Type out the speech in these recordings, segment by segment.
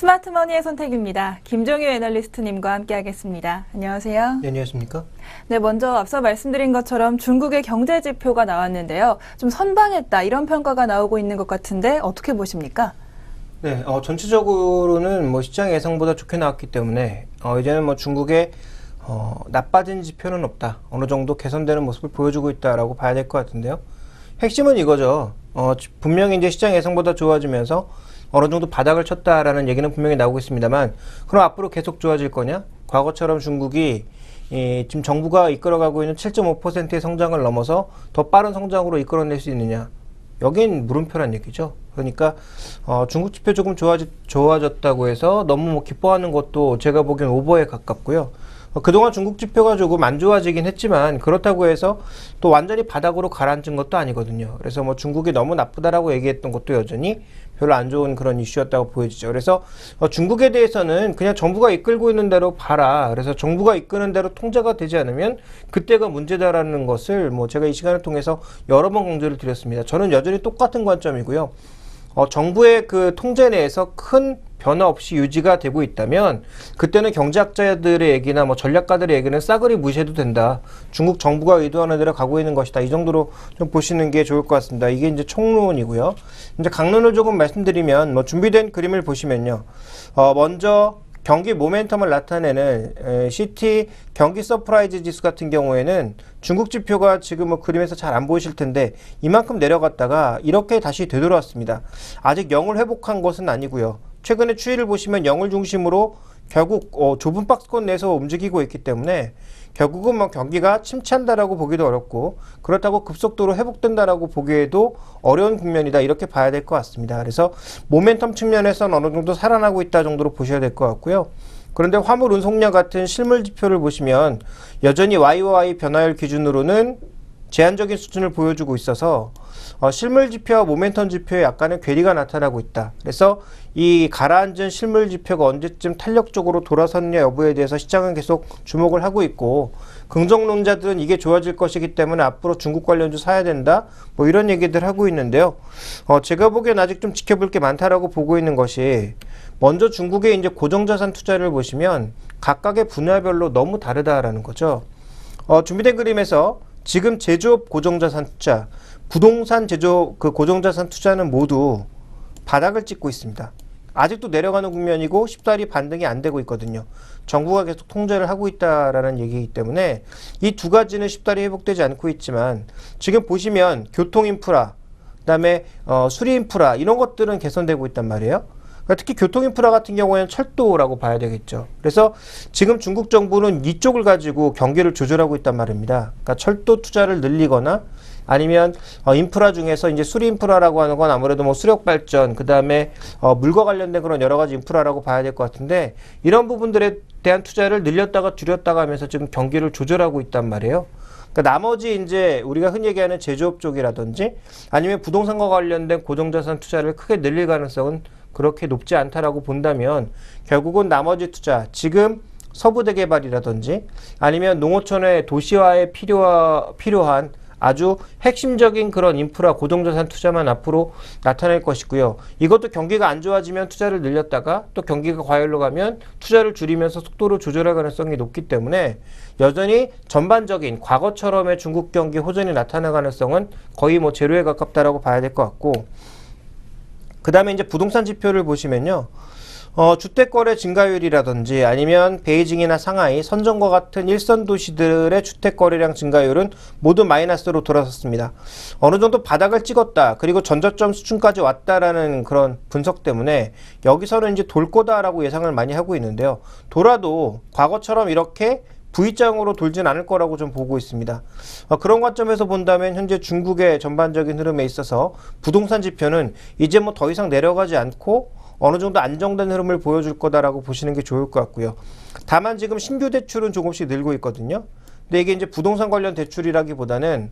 스마트머니의 선택입니다. 김종유 애널리스트님과 함께하겠습니다. 안녕하세요. 네, 안녕하십니까? 네, 먼저 앞서 말씀드린 것처럼 중국의 경제 지표가 나왔는데요. 좀 선방했다 이런 평가가 나오고 있는 것 같은데 어떻게 보십니까? 네, 전체적으로는 시장 예상보다 좋게 나왔기 때문에 이제는 중국의 나빠진 지표는 없다. 어느 정도 개선되는 모습을 보여주고 있다라고 봐야 될 것 같은데요. 핵심은 이거죠. 분명히 이제 시장 예상보다 좋아지면서 어느 정도 바닥을 쳤다라는 얘기는 분명히 나오고 있습니다만, 그럼 앞으로 계속 좋아질 거냐? 과거처럼 중국이 지금 정부가 이끌어가고 있는 7.5%의 성장을 넘어서 더 빠른 성장으로 이끌어낼 수 있느냐? 여긴 물음표란 얘기죠. 그러니까 중국 지표 조금 좋아졌다고 해서 너무 기뻐하는 것도 제가 보기엔 오버에 가깝고요. 그동안 중국 지표가 조금 안 좋아지긴 했지만 그렇다고 해서 또 완전히 바닥으로 가라앉은 것도 아니거든요. 그래서 중국이 너무 나쁘다라고 얘기했던 것도 여전히 별로 안 좋은 그런 이슈였다고 보여지죠. 그래서 중국에 대해서는 그냥 정부가 이끌고 있는 대로 봐라. 그래서 정부가 이끄는 대로 통제가 되지 않으면 그때가 문제다라는 것을 제가 이 시간을 통해서 여러 번 강조를 드렸습니다. 저는 여전히 똑같은 관점이고요. 정부의 그 통제 내에서 큰 변화 없이 유지가 되고 있다면 그때는 경제학자들의 얘기나 전략가들의 얘기는 싸그리 무시해도 된다. 중국 정부가 의도하는 대로 가고 있는 것이다. 이 정도로 좀 보시는 게 좋을 것 같습니다. 이게 이제 총론이고요. 이제 강론을 조금 말씀드리면 준비된 그림을 보시면요. 먼저 경기 모멘텀을 나타내는 CT 경기 서프라이즈 지수 같은 경우에는 중국 지표가 지금 그림에서 잘 안 보이실 텐데 이만큼 내려갔다가 이렇게 다시 되돌아왔습니다. 아직 0을 회복한 것은 아니고요. 최근에 추이를 보시면 0을 중심으로 결국 좁은 박스권 내에서 움직이고 있기 때문에 결국은 경기가 침체한다라고 보기도 어렵고 그렇다고 급속도로 회복된다라고 보기에도 어려운 국면이다 이렇게 봐야 될 것 같습니다. 그래서 모멘텀 측면에서는 어느 정도 살아나고 있다 정도로 보셔야 될 것 같고요. 그런데 화물 운송량 같은 실물 지표를 보시면 여전히 YOY 변화율 기준으로는 제한적인 수준을 보여주고 있어서 실물 지표와 모멘텀 지표에 약간의 괴리가 나타나고 있다. 그래서 이 가라앉은 실물 지표가 언제쯤 탄력적으로 돌아섰냐 여부에 대해서 시장은 계속 주목을 하고 있고 긍정론자들은 이게 좋아질 것이기 때문에 앞으로 중국 관련주 사야 된다. 이런 얘기들 하고 있는데요. 제가 보기엔 아직 좀 지켜볼 게 많다라고 보고 있는 것이 먼저 중국의 이제 고정자산 투자를 보시면 각각의 분야별로 너무 다르다라는 거죠. 준비된 그림에서 지금 제조업 고정자산 투자, 부동산 제조업 고정자산 투자는 모두 바닥을 찍고 있습니다. 아직도 내려가는 국면이고 쉽사리 반등이 안 되고 있거든요. 정부가 계속 통제를 하고 있다라는 얘기이기 때문에 이 두 가지는 쉽사리 회복되지 않고 있지만 지금 보시면 교통 인프라, 그다음에 수리 인프라 이런 것들은 개선되고 있단 말이에요. 특히 교통 인프라 같은 경우에는 철도라고 봐야 되겠죠. 그래서 지금 중국 정부는 이쪽을 가지고 경기를 조절하고 있단 말입니다. 그러니까 철도 투자를 늘리거나 아니면 인프라 중에서 이제 수리 인프라라고 하는 건 아무래도 수력 발전, 그다음에 물과 관련된 그런 여러 가지 인프라라고 봐야 될 것 같은데 이런 부분들에 대한 투자를 늘렸다가 줄였다가 하면서 지금 경기를 조절하고 있단 말이에요. 그러니까 나머지 이제 우리가 흔히 얘기하는 제조업 쪽이라든지 아니면 부동산과 관련된 고정자산 투자를 크게 늘릴 가능성은 그렇게 높지 않다라고 본다면 결국은 나머지 투자, 지금 서부대개발이라든지 아니면 농어촌의 도시화에 필요한 아주 핵심적인 그런 인프라 고정자산 투자만 앞으로 나타날 것이고요. 이것도 경기가 안 좋아지면 투자를 늘렸다가 또 경기가 과열로 가면 투자를 줄이면서 속도를 조절할 가능성이 높기 때문에 여전히 전반적인 과거처럼의 중국 경기 호전이 나타날 가능성은 거의 제로에 가깝다라고 봐야 될 것 같고, 그 다음에 이제 부동산 지표를 보시면요. 주택거래 증가율이라든지 아니면 베이징이나 상하이, 선전과 같은 일선 도시들의 주택거래량 증가율은 모두 마이너스로 돌아섰습니다. 어느 정도 바닥을 찍었다. 그리고 전저점 수준까지 왔다라는 그런 분석 때문에 여기서는 이제 돌 거다라고 예상을 많이 하고 있는데요. 돌아도 과거처럼 이렇게 V장으로 돌진 않을 거라고 좀 보고 있습니다. 그런 관점에서 본다면 현재 중국의 전반적인 흐름에 있어서 부동산 지표는 이제 더 이상 내려가지 않고 어느 정도 안정된 흐름을 보여줄 거다라고 보시는 게 좋을 것 같고요. 다만 지금 신규 대출은 조금씩 늘고 있거든요. 근데 이게 이제 부동산 관련 대출이라기보다는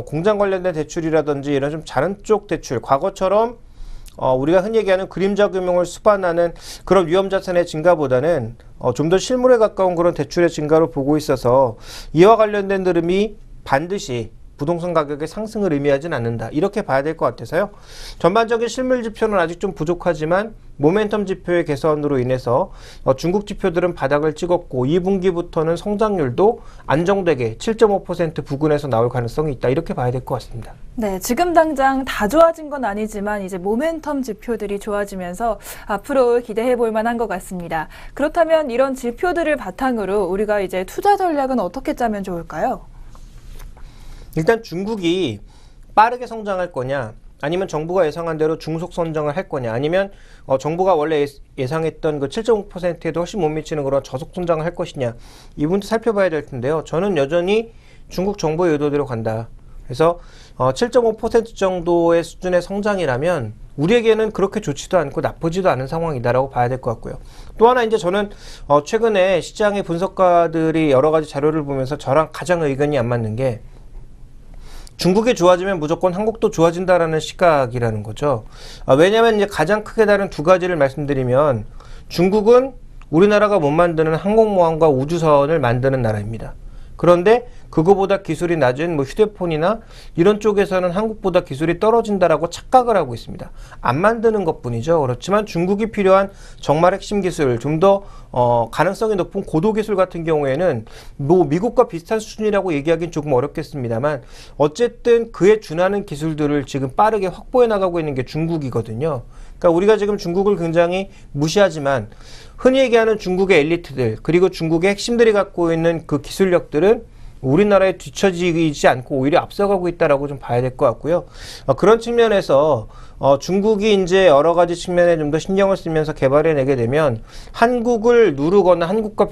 공장 관련된 대출이라든지 이런 좀 다른 쪽 대출, 과거처럼 우리가 흔히 얘기하는 그림자 금융을 수반하는 그런 위험 자산의 증가보다는 좀 더 실물에 가까운 그런 대출의 증가로 보고 있어서 이와 관련된 흐름이 반드시 부동산 가격의 상승을 의미하진 않는다. 이렇게 봐야 될 것 같아서요. 전반적인 실물 지표는 아직 좀 부족하지만 모멘텀 지표의 개선으로 인해서 중국 지표들은 바닥을 찍었고 2분기부터는 성장률도 안정되게 7.5% 부근에서 나올 가능성이 있다. 이렇게 봐야 될 것 같습니다. 네, 지금 당장 다 좋아진 건 아니지만 이제 모멘텀 지표들이 좋아지면서 앞으로 기대해 볼 만한 것 같습니다. 그렇다면 이런 지표들을 바탕으로 우리가 이제 투자 전략은 어떻게 짜면 좋을까요? 일단 중국이 빠르게 성장할 거냐, 아니면 정부가 예상한 대로 중속 성장을 할 거냐, 아니면 정부가 원래 예상했던 그 7.5%에도 훨씬 못 미치는 그런 저속 성장을 할 것이냐, 이 부분도 살펴봐야 될 텐데요. 저는 여전히 중국 정부의 의도대로 간다. 그래서 7.5% 정도의 수준의 성장이라면 우리에게는 그렇게 좋지도 않고 나쁘지도 않은 상황이다라고 봐야 될 것 같고요. 또 하나 이제 저는 최근에 시장의 분석가들이 여러 가지 자료를 보면서 저랑 가장 의견이 안 맞는 게 중국이 좋아지면 무조건 한국도 좋아진다라는 시각이라는 거죠. 왜냐하면 이제 가장 크게 다른 두 가지를 말씀드리면 중국은 우리나라가 못 만드는 항공모함과 우주선을 만드는 나라입니다. 그런데 그거보다 기술이 낮은 뭐 휴대폰이나 이런 쪽에서는 한국보다 기술이 떨어진다라고 착각을 하고 있습니다. 안 만드는 것뿐이죠. 그렇지만 중국이 필요한 정말 핵심 기술, 좀 더 가능성이 높은 고도 기술 같은 경우에는 뭐 미국과 비슷한 수준이라고 얘기하기는 조금 어렵겠습니다만 어쨌든 그에 준하는 기술들을 지금 빠르게 확보해 나가고 있는 게 중국이거든요. 그러니까 우리가 지금 중국을 굉장히 무시하지만 흔히 얘기하는 중국의 엘리트들, 그리고 중국의 핵심들이 갖고 있는 그 기술력들은 우리나라에 뒤처지지 않고 오히려 앞서가고 있다라고 좀 봐야 될 것 같고요. 그런 측면에서 중국이 이제 여러 가지 측면에 좀 더 신경을 쓰면서 개발해내게 되면 한국을 누르거나 한국과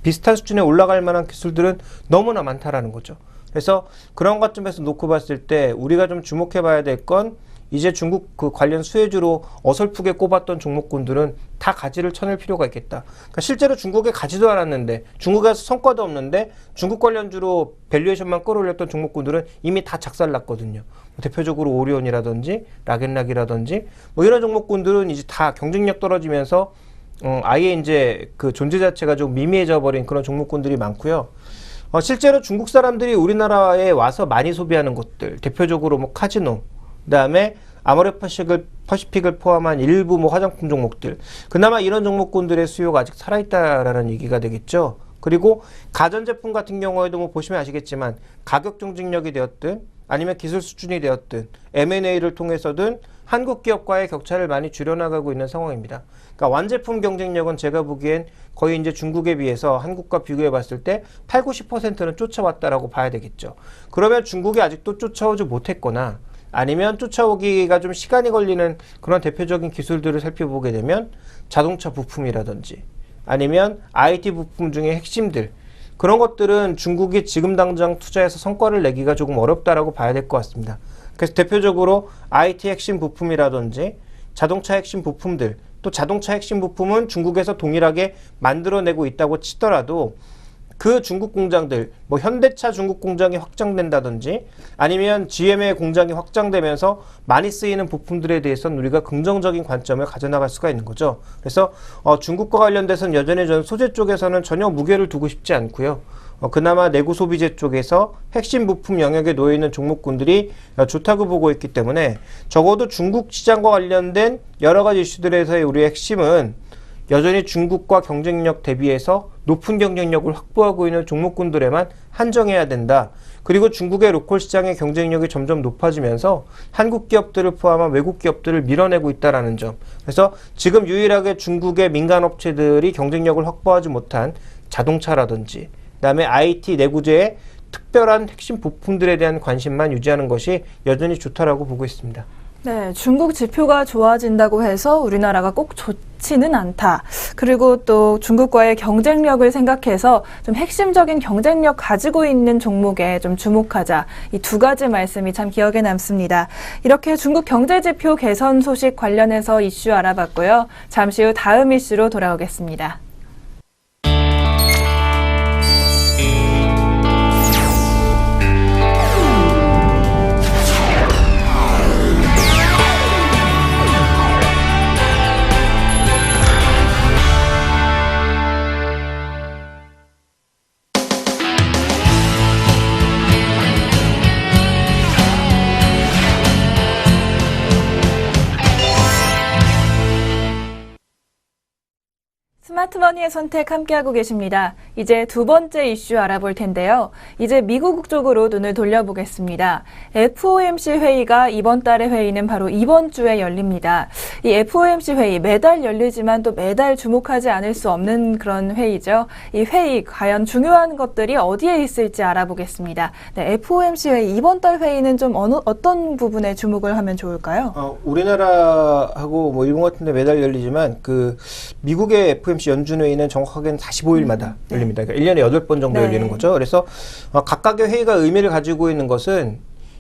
비슷한 수준에 올라갈 만한 기술들은 너무나 많다라는 거죠. 그래서 그런 관점에서 놓고 봤을 때 우리가 좀 주목해봐야 될 건 이제 중국 그 관련 수혜주로 어설프게 꼽았던 종목군들은 다 가지를 쳐낼 필요가 있겠다. 그러니까 실제로 중국에 가지도 않았는데, 중국에서 성과도 없는데 중국 관련주로 밸류에이션만 끌어올렸던 종목군들은 이미 다 작살났거든요. 대표적으로 오리온이라든지 락앤락이라든지 뭐 이런 종목군들은 이제 다 경쟁력 떨어지면서 아예 이제 그 존재 자체가 좀 미미해져 버린 그런 종목군들이 많고요. 실제로 중국 사람들이 우리나라에 와서 많이 소비하는 것들, 대표적으로 뭐 카지노, 그다음에 아모레퍼시픽을 포함한 일부 뭐 화장품 종목들, 그나마 이런 종목군들의 수요가 아직 살아있다라는 얘기가 되겠죠. 그리고 가전제품 같은 경우에도 뭐 보시면 아시겠지만 가격 경쟁력이 되었든 아니면 기술 수준이 되었든 M&A를 통해서든 한국 기업과의 격차를 많이 줄여나가고 있는 상황입니다. 그러니까 완제품 경쟁력은 제가 보기엔 거의 이제 중국에 비해서 한국과 비교해 봤을 때 8, 90%는 쫓아왔다라고 봐야 되겠죠. 그러면 중국이 아직도 쫓아오지 못했거나 아니면 쫓아오기가 좀 시간이 걸리는 그런 대표적인 기술들을 살펴보게 되면 자동차 부품이라든지 아니면 IT 부품 중에 핵심들, 그런 것들은 중국이 지금 당장 투자해서 성과를 내기가 조금 어렵다라고 봐야 될 것 같습니다. 그래서 대표적으로 IT 핵심 부품이라든지 자동차 핵심 부품들, 또 자동차 핵심 부품은 중국에서 동일하게 만들어내고 있다고 치더라도 그 중국 공장들, 뭐 현대차 중국 공장이 확장된다든지 아니면 GM의 공장이 확장되면서 많이 쓰이는 부품들에 대해서는 우리가 긍정적인 관점을 가져나갈 수가 있는 거죠. 그래서 중국과 관련돼서는 여전히 저는 소재 쪽에서는 전혀 무게를 두고 싶지 않고요. 그나마 내구 소비재 쪽에서 핵심 부품 영역에 놓여 있는 종목군들이 좋다고 보고 있기 때문에 적어도 중국 시장과 관련된 여러 가지 이슈들에서의 우리의 핵심은 여전히 중국과 경쟁력 대비해서 높은 경쟁력을 확보하고 있는 종목군들에만 한정해야 된다. 그리고 중국의 로컬 시장의 경쟁력이 점점 높아지면서 한국 기업들을 포함한 외국 기업들을 밀어내고 있다는 점. 그래서 지금 유일하게 중국의 민간 업체들이 경쟁력을 확보하지 못한 자동차라든지 그다음에 IT 내구재의 특별한 핵심 부품들에 대한 관심만 유지하는 것이 여전히 좋다라고 보고 있습니다. 네, 중국 지표가 좋아진다고 해서 우리나라가 꼭 좋지는 않다. 그리고 또 중국과의 경쟁력을 생각해서 좀 핵심적인 경쟁력 가지고 있는 종목에 좀 주목하자. 이 두 가지 말씀이 참 기억에 남습니다. 이렇게 중국 경제지표 개선 소식 관련해서 이슈 알아봤고요. 잠시 후 다음 이슈로 돌아오겠습니다. 스마트머니의 선택 함께하고 계십니다. 이제 두 번째 이슈 알아볼 텐데요. 이제 미국 쪽으로 눈을 돌려보겠습니다. FOMC 회의가 이번 달의 회의는 바로 이번 주에 열립니다. 이 FOMC 회의 매달 열리지만 또 매달 주목하지 않을 수 없는 그런 회의죠. 이 회의 과연 중요한 것들이 어디에 있을지 알아보겠습니다. 네, FOMC 회의 이번 달 회의는 좀 어떤 부분에 주목을 하면 좋을까요? 우리나라하고 뭐 일본 같은 데 매달 열리지만 그 미국의 FOMC 연준회의는 정확하게는 45일마다 열립니다. 그러니까 1년에 8번 정도 네. 열리는 거죠. 그래서 각각의 회의가 의미를 가지고 있는 것은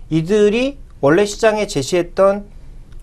이들이 원래 시장에 제시했던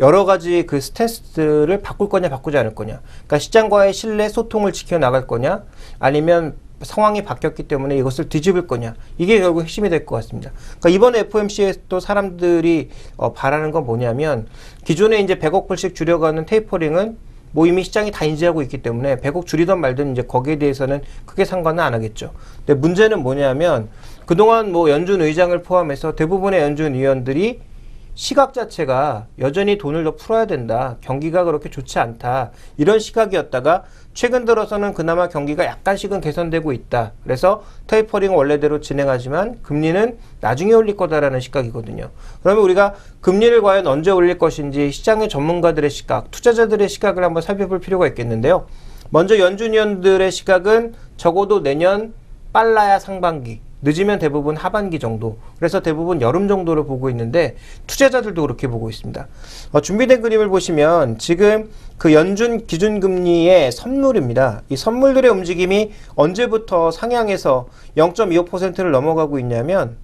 여러 가지 그 스탠스들을 바꿀 거냐 바꾸지 않을 거냐. 그러니까 시장과의 신뢰 소통을 지켜나갈 거냐 아니면 상황이 바뀌었기 때문에 이것을 뒤집을 거냐. 이게 결국 핵심이 될 것 같습니다. 그러니까 이번에 FOMC에 또 사람들이 바라는 건 뭐냐면 기존에 이제 100억 불씩 줄여가는 테이퍼링은 뭐 이미 시장이 다 인지하고 있기 때문에 100억 줄이든 말든 이제 거기에 대해서는 크게 상관은 안 하겠죠. 근데 문제는 뭐냐면 그동안 뭐 연준 의장을 포함해서 대부분의 연준 위원들이 시각 자체가 여전히 돈을 더 풀어야 된다. 경기가 그렇게 좋지 않다. 이런 시각이었다가 최근 들어서는 그나마 경기가 약간씩은 개선되고 있다. 그래서 테이퍼링은 원래대로 진행하지만 금리는 나중에 올릴 거다라는 시각이거든요. 그러면 우리가 금리를 과연 언제 올릴 것인지 시장의 전문가들의 시각, 투자자들의 시각을 한번 살펴볼 필요가 있겠는데요. 먼저 연준위원들의 시각은 적어도 내년 빨라야 상반기, 늦으면 대부분 하반기 정도, 그래서 대부분 여름 정도를 보고 있는데 투자자들도 그렇게 보고 있습니다. 준비된 그림을 보시면 지금 그 연준 기준금리의 선물입니다. 이 선물들의 움직임이 언제부터 상향해서 0.25%를 넘어가고 있냐면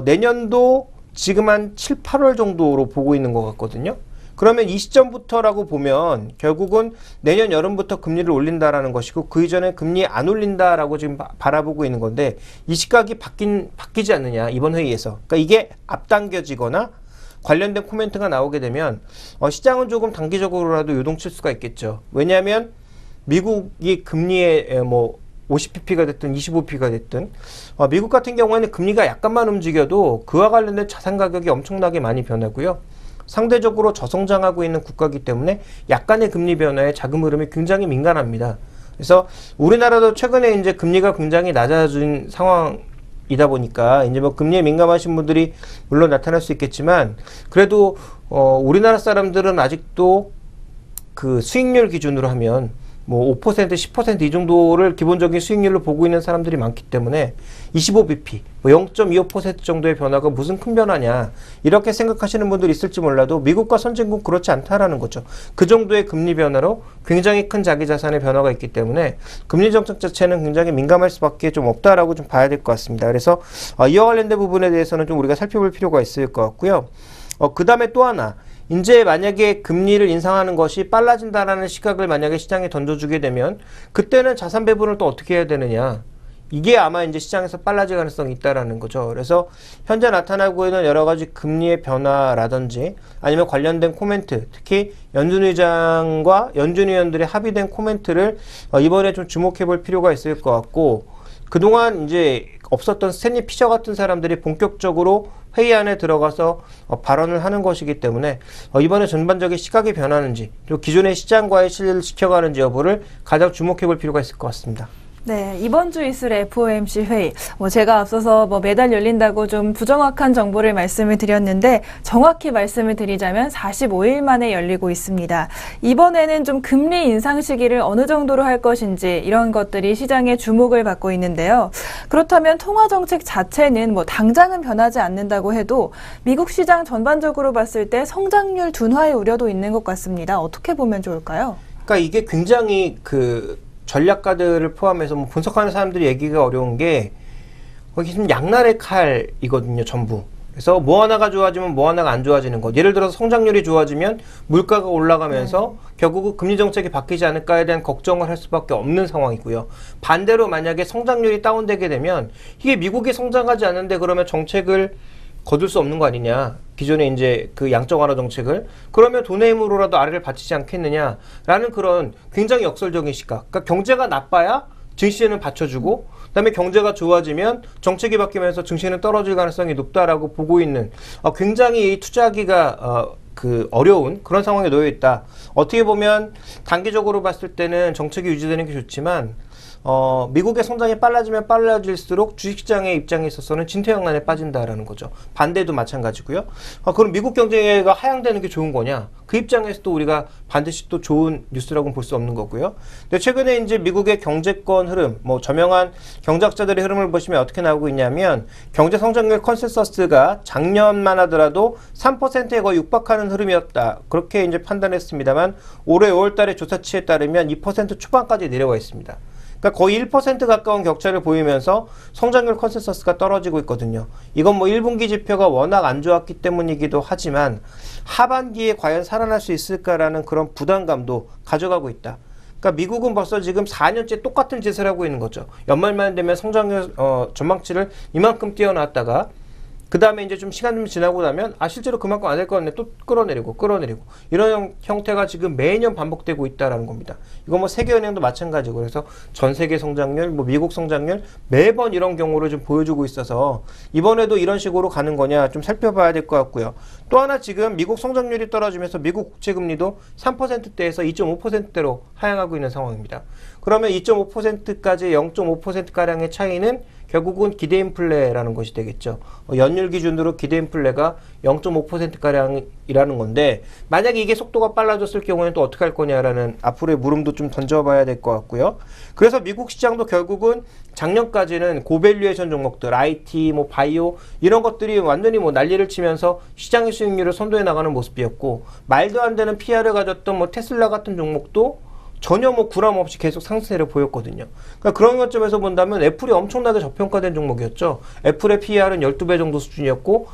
내년도 지금 한 7, 8월 정도로 보고 있는 것 같거든요. 그러면 이 시점부터라고 보면 결국은 내년 여름부터 금리를 올린다라는 것이고 그 이전에 금리 안 올린다라고 지금 바라보고 있는 건데 이 시각이 바뀌지 않느냐 이번 회의에서. 그러니까 이게 앞당겨지거나 관련된 코멘트가 나오게 되면 시장은 조금 단기적으로라도 요동칠 수가 있겠죠. 왜냐하면 미국이 금리에 뭐 50pp가 됐든 25pp가 됐든 미국 같은 경우에는 금리가 약간만 움직여도 그와 관련된 자산 가격이 엄청나게 많이 변하고요. 상대적으로 저성장하고 있는 국가이기 때문에 약간의 금리 변화에 자금 흐름이 굉장히 민감합니다. 그래서 우리나라도 최근에 이제 금리가 굉장히 낮아진 상황이다 보니까 이제 뭐 금리에 민감하신 분들이 물론 나타날 수 있겠지만 그래도 우리나라 사람들은 아직도 그 수익률 기준으로 하면 뭐 5%, 10% 이 정도를 기본적인 수익률로 보고 있는 사람들이 많기 때문에 25bp, 뭐 0.25% 정도의 변화가 무슨 큰 변화냐 이렇게 생각하시는 분들이 있을지 몰라도 미국과 선진국 그렇지 않다라는 거죠. 그 정도의 금리 변화로 굉장히 큰 자기 자산의 변화가 있기 때문에 금리 정책 자체는 굉장히 민감할 수밖에 좀 없다라고 좀 봐야 될 것 같습니다. 그래서 이와 관련된 부분에 대해서는 좀 우리가 살펴볼 필요가 있을 것 같고요. 그 다음에 또 하나. 이제 만약에 금리를 인상하는 것이 빨라진다라는 시각을 만약에 시장에 던져주게 되면 그때는 자산 배분을 또 어떻게 해야 되느냐. 이게 아마 이제 시장에서 빨라질 가능성이 있다라는 거죠. 그래서 현재 나타나고 있는 여러 가지 금리의 변화라든지 아니면 관련된 코멘트, 특히 연준 의장과 연준 위원들의 합의된 코멘트를 이번에 좀 주목해 볼 필요가 있을 것 같고 그동안 이제 없었던 스탠리 피셔 같은 사람들이 본격적으로 회의 안에 들어가서 발언을 하는 것이기 때문에 이번에 전반적인 시각이 변하는지 그리고 기존의 시장과의 신뢰를 지켜가는지 여부를 가장 주목해 볼 필요가 있을 것 같습니다. 네, 이번 주 있을 FOMC 회의. 제가 앞서서 매달 열린다고 좀 부정확한 정보를 말씀을 드렸는데 정확히 말씀을 드리자면 45일 만에 열리고 있습니다. 이번에는 좀 금리 인상 시기를 어느 정도로 할 것인지 이런 것들이 시장의 주목을 받고 있는데요. 그렇다면 통화 정책 자체는 당장은 변하지 않는다고 해도 미국 시장 전반적으로 봤을 때 성장률 둔화의 우려도 있는 것 같습니다. 어떻게 보면 좋을까요? 그러니까 이게 굉장히 전략가들을 포함해서 분석하는 사람들이 얘기가 어려운 게 거기 지금 양날의 칼이거든요, 전부. 그래서 뭐 하나가 좋아지면 뭐 하나가 안 좋아지는 것. 예를 들어서 성장률이 좋아지면 물가가 올라가면서 결국은 금리 정책이 바뀌지 않을까에 대한 걱정을 할 수밖에 없는 상황이고요. 반대로 만약에 성장률이 다운되게 되면 이게 미국이 성장하지 않는데 그러면 정책을 거둘 수 없는 거 아니냐. 기존에 이제 그 양적 완화 정책을. 그러면 돈의 힘으로라도 아래를 받치지 않겠느냐라는 그런 굉장히 역설적인 시각. 그러니까 경제가 나빠야 증시는 받쳐주고 그다음에 경제가 좋아지면 정책이 바뀌면서 증시는 떨어질 가능성이 높다라고 보고 있는 굉장히 이 투자하기가 그 어려운 그런 상황에 놓여 있다. 어떻게 보면 단기적으로 봤을 때는 정책이 유지되는 게 좋지만 미국의 성장이 빨라지면 빨라질수록 주식시장의 입장에 있어서는 진퇴양난에 빠진다라는 거죠. 반대도 마찬가지고요. 그럼 미국 경제가 하향되는 게 좋은 거냐? 그 입장에서도 우리가 반드시 또 좋은 뉴스라고는 볼 수 없는 거고요. 근데 최근에 이제 미국의 경제권 흐름, 뭐 저명한 경제학자들의 흐름을 보시면 어떻게 나오고 있냐면 경제 성장률 컨센서스가 작년만 하더라도 3%에 거의 육박하는 흐름이었다. 그렇게 이제 판단했습니다만 올해 5월달에 조사치에 따르면 2% 초반까지 내려와 있습니다. 그러니까 거의 1% 가까운 격차를 보이면서 성장률 컨센서스가 떨어지고 있거든요. 이건 뭐 1분기 지표가 워낙 안 좋았기 때문이기도 하지만 하반기에 과연 살아날 수 있을까라는 그런 부담감도 가져가고 있다. 그러니까 미국은 벌써 지금 4년째 똑같은 짓을 하고 있는 거죠. 연말만 되면 성장률 전망치를 이만큼 띄워놨다가 그 다음에 이제 좀 시간 좀 지나고 나면 실제로 그만큼 안 될 것 같네 또 끌어내리고 이런 형태가 지금 매년 반복되고 있다라는 겁니다. 이거 뭐 세계은행도 마찬가지고 그래서 전 세계 성장률, 뭐 미국 성장률 매번 이런 경우를 좀 보여주고 있어서 이번에도 이런 식으로 가는 거냐 좀 살펴봐야 될 것 같고요. 또 하나 지금 미국 성장률이 떨어지면서 미국 국채금리도 3%대에서 2.5%대로 하향하고 있는 상황입니다. 그러면 2.5%까지 0.5%가량의 차이는 결국은 기대인플레라는 것이 되겠죠. 연율 기준으로 기대인플레가 0.5%가량이라는 건데 만약에 이게 속도가 빨라졌을 경우에는 또 어떻게 할 거냐라는 앞으로의 물음도 좀 던져봐야 될 것 같고요. 그래서 미국 시장도 결국은 작년까지는 고밸류에이션 종목들, IT, 뭐 바이오 이런 것들이 완전히 뭐 난리를 치면서 시장의 수익률을 선도해 나가는 모습이었고 말도 안 되는 PR을 가졌던 뭐 테슬라 같은 종목도 전혀 뭐 구람 없이 계속 상승세를 보였거든요. 그러니까 그런 관점에서 본다면 애플이 엄청나게 저평가된 종목이었죠. 애플의 PER은 12배 정도 수준이었고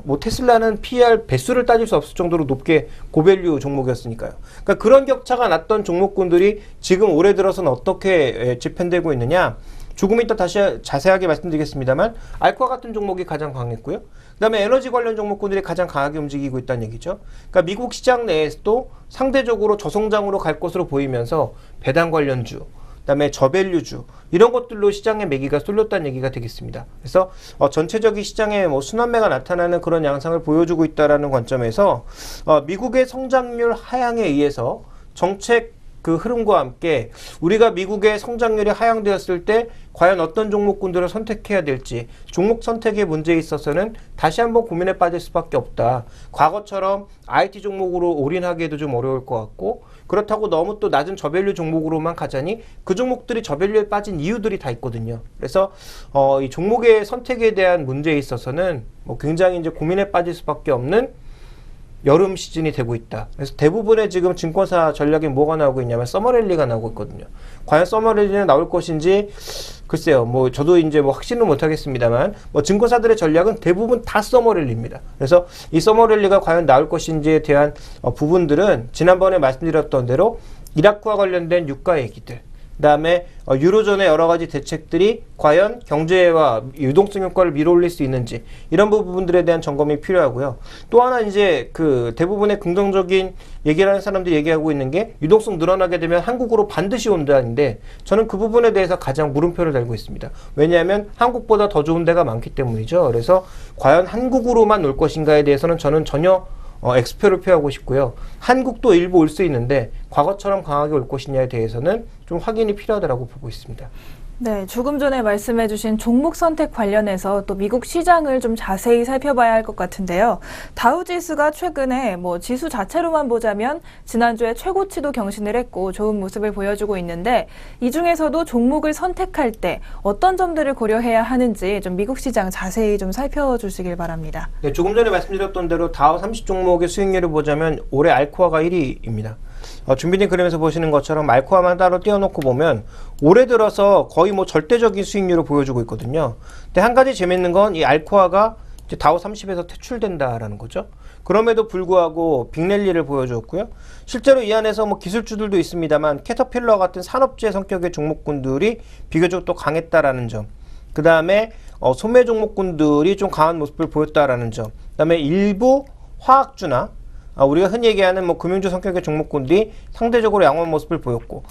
뭐 테슬라는 PER 배수를 따질 수 없을 정도로 높게 고밸류 종목이었으니까요. 그러니까 그런 격차가 났던 종목군들이 지금 올해 들어서는 어떻게 재편되고 있느냐? 조금 이따 다시 자세하게 말씀드리겠습니다만 알코아 같은 종목이 가장 강했고요. 그 다음에 에너지 관련 종목군들이 가장 강하게 움직이고 있다는 얘기죠. 그러니까 미국 시장 내에서도 상대적으로 저성장으로 갈 것으로 보이면서 배당 관련주, 그 다음에 저밸류주 이런 것들로 시장의 매기가 쏠렸다는 얘기가 되겠습니다. 그래서 전체적인 시장에 뭐 순환매가 나타나는 그런 양상을 보여주고 있다는 관점에서 미국의 성장률 하향에 의해서 정책 그 흐름과 함께 우리가 미국의 성장률이 하향되었을 때 과연 어떤 종목군들을 선택해야 될지 종목 선택의 문제에 있어서는 다시 한번 고민에 빠질 수밖에 없다. 과거처럼 IT 종목으로 올인하기에도 좀 어려울 것 같고 그렇다고 너무 또 낮은 저밸류 종목으로만 가자니 그 종목들이 저밸류에 빠진 이유들이 다 있거든요. 그래서 이 종목의 선택에 대한 문제에 있어서는 뭐 굉장히 이제 고민에 빠질 수밖에 없는 여름 시즌이 되고 있다. 그래서 대부분의 지금 증권사 전략에 뭐가 나오고 있냐면 서머랠리가 나오고 있거든요. 과연 서머랠리는 나올 것인지 글쎄요. 뭐 저도 이제 뭐 확신은 못 하겠습니다만 뭐 증권사들의 전략은 대부분 다 서머랠리입니다. 그래서 이 서머랠리가 과연 나올 것인지에 대한 부분들은 지난번에 말씀드렸던 대로 이라크와 관련된 유가 얘기들 그 다음에 유로존의 여러 가지 대책들이 과연 경제와 유동성 효과를 밀어올릴 수 있는지 이런 부분들에 대한 점검이 필요하고요. 또 하나 이제 그 대부분의 긍정적인 얘기를 하는 사람들이 얘기하고 있는 게 유동성 늘어나게 되면 한국으로 반드시 온다는데 저는 그 부분에 대해서 가장 물음표를 달고 있습니다. 왜냐하면 한국보다 더 좋은 데가 많기 때문이죠. 그래서 과연 한국으로만 올 것인가에 대해서는 저는 전혀 X표를 표하고 싶고요. 한국도 일부 올 수 있는데 과거처럼 강하게 올 것이냐에 대해서는 좀 확인이 필요하다고 보고 있습니다. 네, 조금 전에 말씀해주신 종목 선택 관련해서 또 미국 시장을 좀 자세히 살펴봐야 할 것 같은데요. 다우지수가 최근에 뭐 지수 자체로만 보자면 지난주에 최고치도 경신을 했고 좋은 모습을 보여주고 있는데 이 중에서도 종목을 선택할 때 어떤 점들을 고려해야 하는지 좀 미국 시장 자세히 좀 살펴주시길 바랍니다. 네, 조금 전에 말씀드렸던 대로 다우 30 종목의 수익률을 보자면 올해 알코아가 1위입니다. 준비된 그림에서 보시는 것처럼 알코아만 따로 띄워놓고 보면 올해 들어서 거의 뭐 절대적인 수익률을 보여주고 있거든요. 근데 한 가지 재밌는 건 이 알코아가 이제 다우 30에서 퇴출된다라는 거죠. 그럼에도 불구하고 빅랠리를 보여줬고요. 실제로 이 안에서 뭐 기술주들도 있습니다만 캐터필러 같은 산업재 성격의 종목군들이 비교적 또 강했다라는 점. 그 다음에 소매 종목군들이 좀 강한 모습을 보였다라는 점. 그 다음에 일부 화학주나 우리가 흔히 얘기하는 뭐 금융주 성격의 종목군들이 상대적으로 양호한 모습을 보였고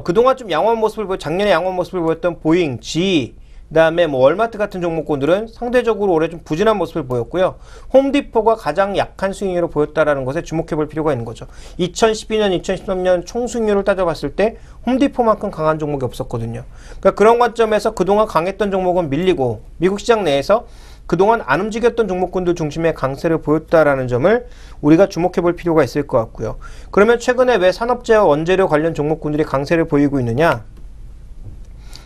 그동안 좀 양호한 모습을 작년에 양호한 모습을 보였던 보잉, GE, 그다음에 뭐 월마트 같은 종목군들은 상대적으로 올해 좀 부진한 모습을 보였고요. 홈디포가 가장 약한 수익률을 보였다라는 것에 주목해 볼 필요가 있는 거죠. 2012년, 2013년 총 수익률을 따져봤을 때 홈디포만큼 강한 종목이 없었거든요. 그러니까 그런 관점에서 그동안 강했던 종목은 밀리고 미국 시장 내에서 그동안 안 움직였던 종목군들 중심의 강세를 보였다라는 점을 우리가 주목해 볼 필요가 있을 것 같고요. 그러면 최근에 왜 산업재와 원재료 관련 종목군들이 강세를 보이고 있느냐?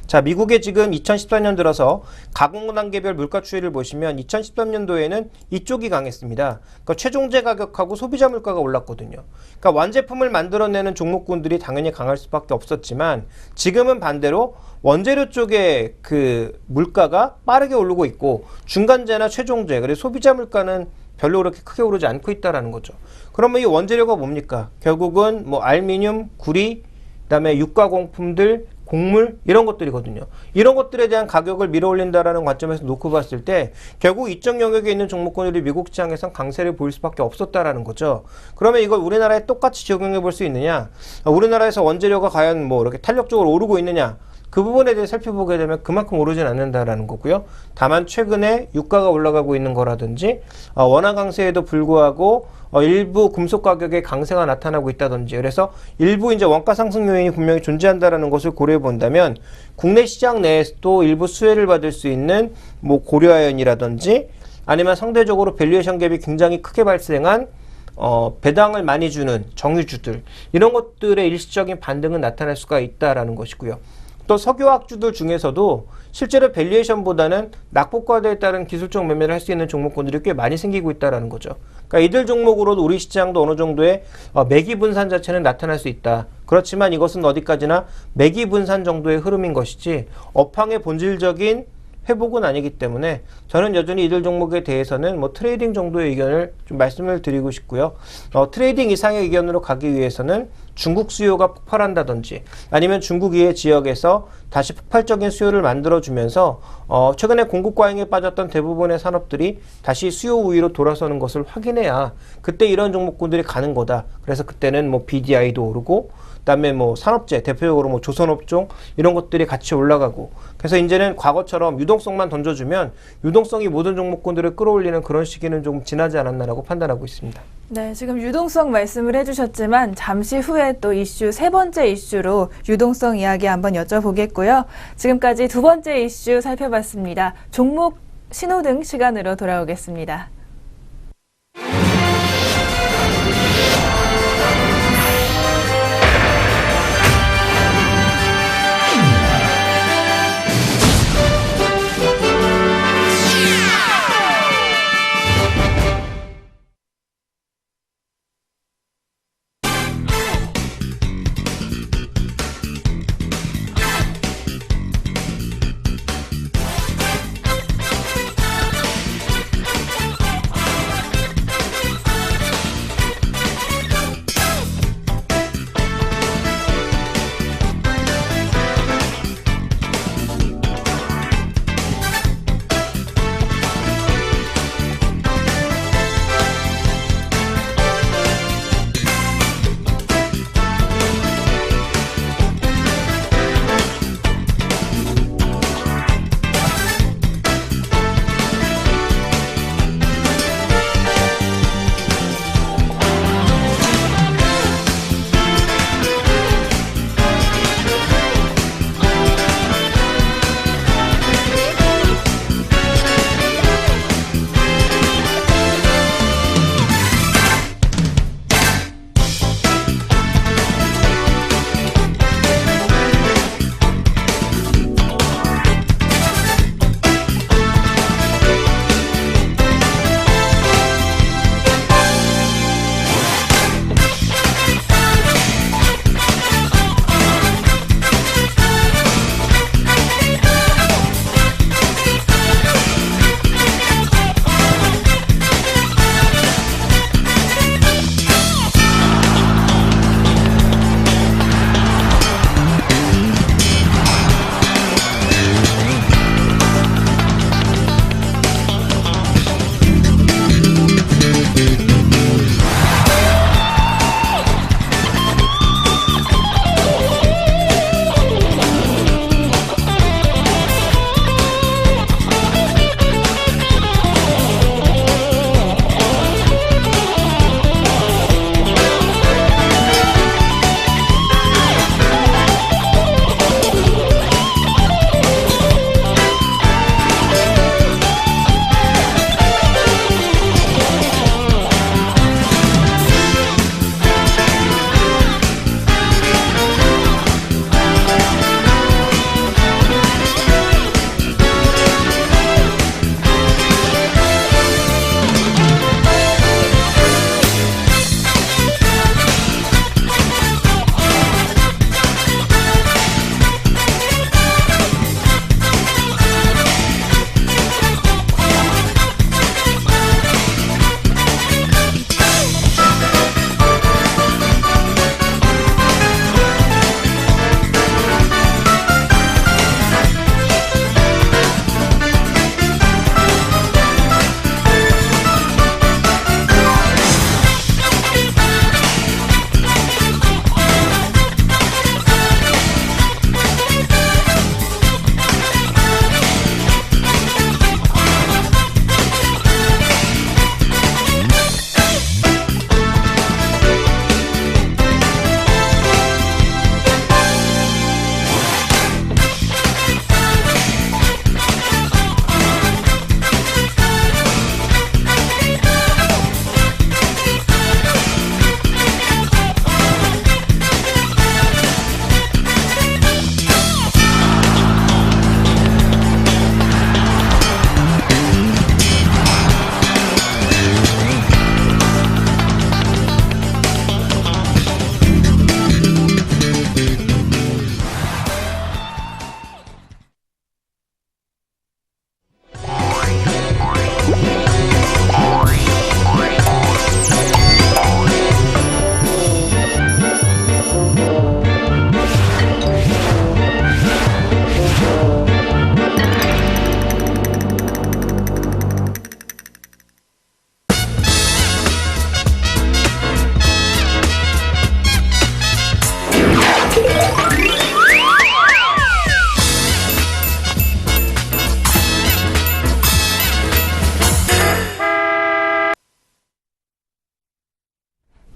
자, 미국의 지금 2014년 들어서 가공 단계별 물가 추이를 보시면 2013년도에는 이쪽이 강했습니다. 그러니까 최종재 가격하고 소비자 물가가 올랐거든요. 그러니까 완제품을 만들어내는 종목군들이 당연히 강할 수밖에 없었지만 지금은 반대로 원재료 쪽에 그 물가가 빠르게 오르고 있고 중간재나 최종재 그리고 소비자 물가는 별로 그렇게 크게 오르지 않고 있다라는 거죠. 그러면 이 원재료가 뭡니까? 결국은 뭐 알루미늄, 구리, 그다음에 육가공품들, 곡물 이런 것들이거든요. 이런 것들에 대한 가격을 밀어올린다라는 관점에서 놓고 봤을 때 결국 이쪽 영역에 있는 종목군들이 미국 시장에선 강세를 보일 수밖에 없었다라는 거죠. 그러면 이걸 우리나라에 똑같이 적용해 볼 수 있느냐? 우리나라에서 원재료가 과연 뭐 이렇게 탄력적으로 오르고 있느냐? 그 부분에 대해 살펴보게 되면 그만큼 오르진 않는다라는 거고요. 다만 최근에 유가가 올라가고 있는 거라든지 원화 강세에도 불구하고 일부 금속 가격의 강세가 나타나고 있다든지 그래서 일부 이제 원가 상승 요인이 분명히 존재한다라는 것을 고려해 본다면 국내 시장 내에서도 일부 수혜를 받을 수 있는 뭐 고려아연이라든지 아니면 상대적으로 밸류에이션 갭이 굉장히 크게 발생한 배당을 많이 주는 정유주들 이런 것들의 일시적인 반등은 나타날 수가 있다라는 것이고요. 또 석유화학주들 중에서도 실제로 밸류에이션보다는 낙폭과대에 따른 기술적 매매를 할 수 있는 종목군들이 꽤 많이 생기고 있다는 거죠. 그러니까 이들 종목으로도 우리 시장도 어느 정도의 매기 분산 자체는 나타날 수 있다. 그렇지만 이것은 어디까지나 매기 분산 정도의 흐름인 것이지 업황의 본질적인 회복은 아니기 때문에 저는 여전히 이들 종목에 대해서는 뭐 트레이딩 정도의 의견을 좀 말씀을 드리고 싶고요. 트레이딩 이상의 의견으로 가기 위해서는 중국 수요가 폭발한다든지 아니면 중국 이해 지역에서 다시 폭발적인 수요를 만들어주면서 최근에 공급 과잉에 빠졌던 대부분의 산업들이 다시 수요 우위로 돌아서는 것을 확인해야 그때 이런 종목군들이 가는 거다. 그래서 그때는 뭐 BDI도 오르고 그다음에 뭐 산업재 대표적으로 뭐 조선업종 이런 것들이 같이 올라가고 그래서 이제는 과거처럼 유동성만 던져주면 유동성이 모든 종목군들을 끌어올리는 그런 시기는 조금 지나지 않았나라고 판단하고 있습니다. 네, 지금 유동성 말씀을 해주셨지만 잠시 후에 또 이슈 세 번째 이슈로 유동성 이야기 한번 여쭤보겠고요. 지금까지 두 번째 이슈 살펴봤습니다. 종목 신호등 시간으로 돌아오겠습니다.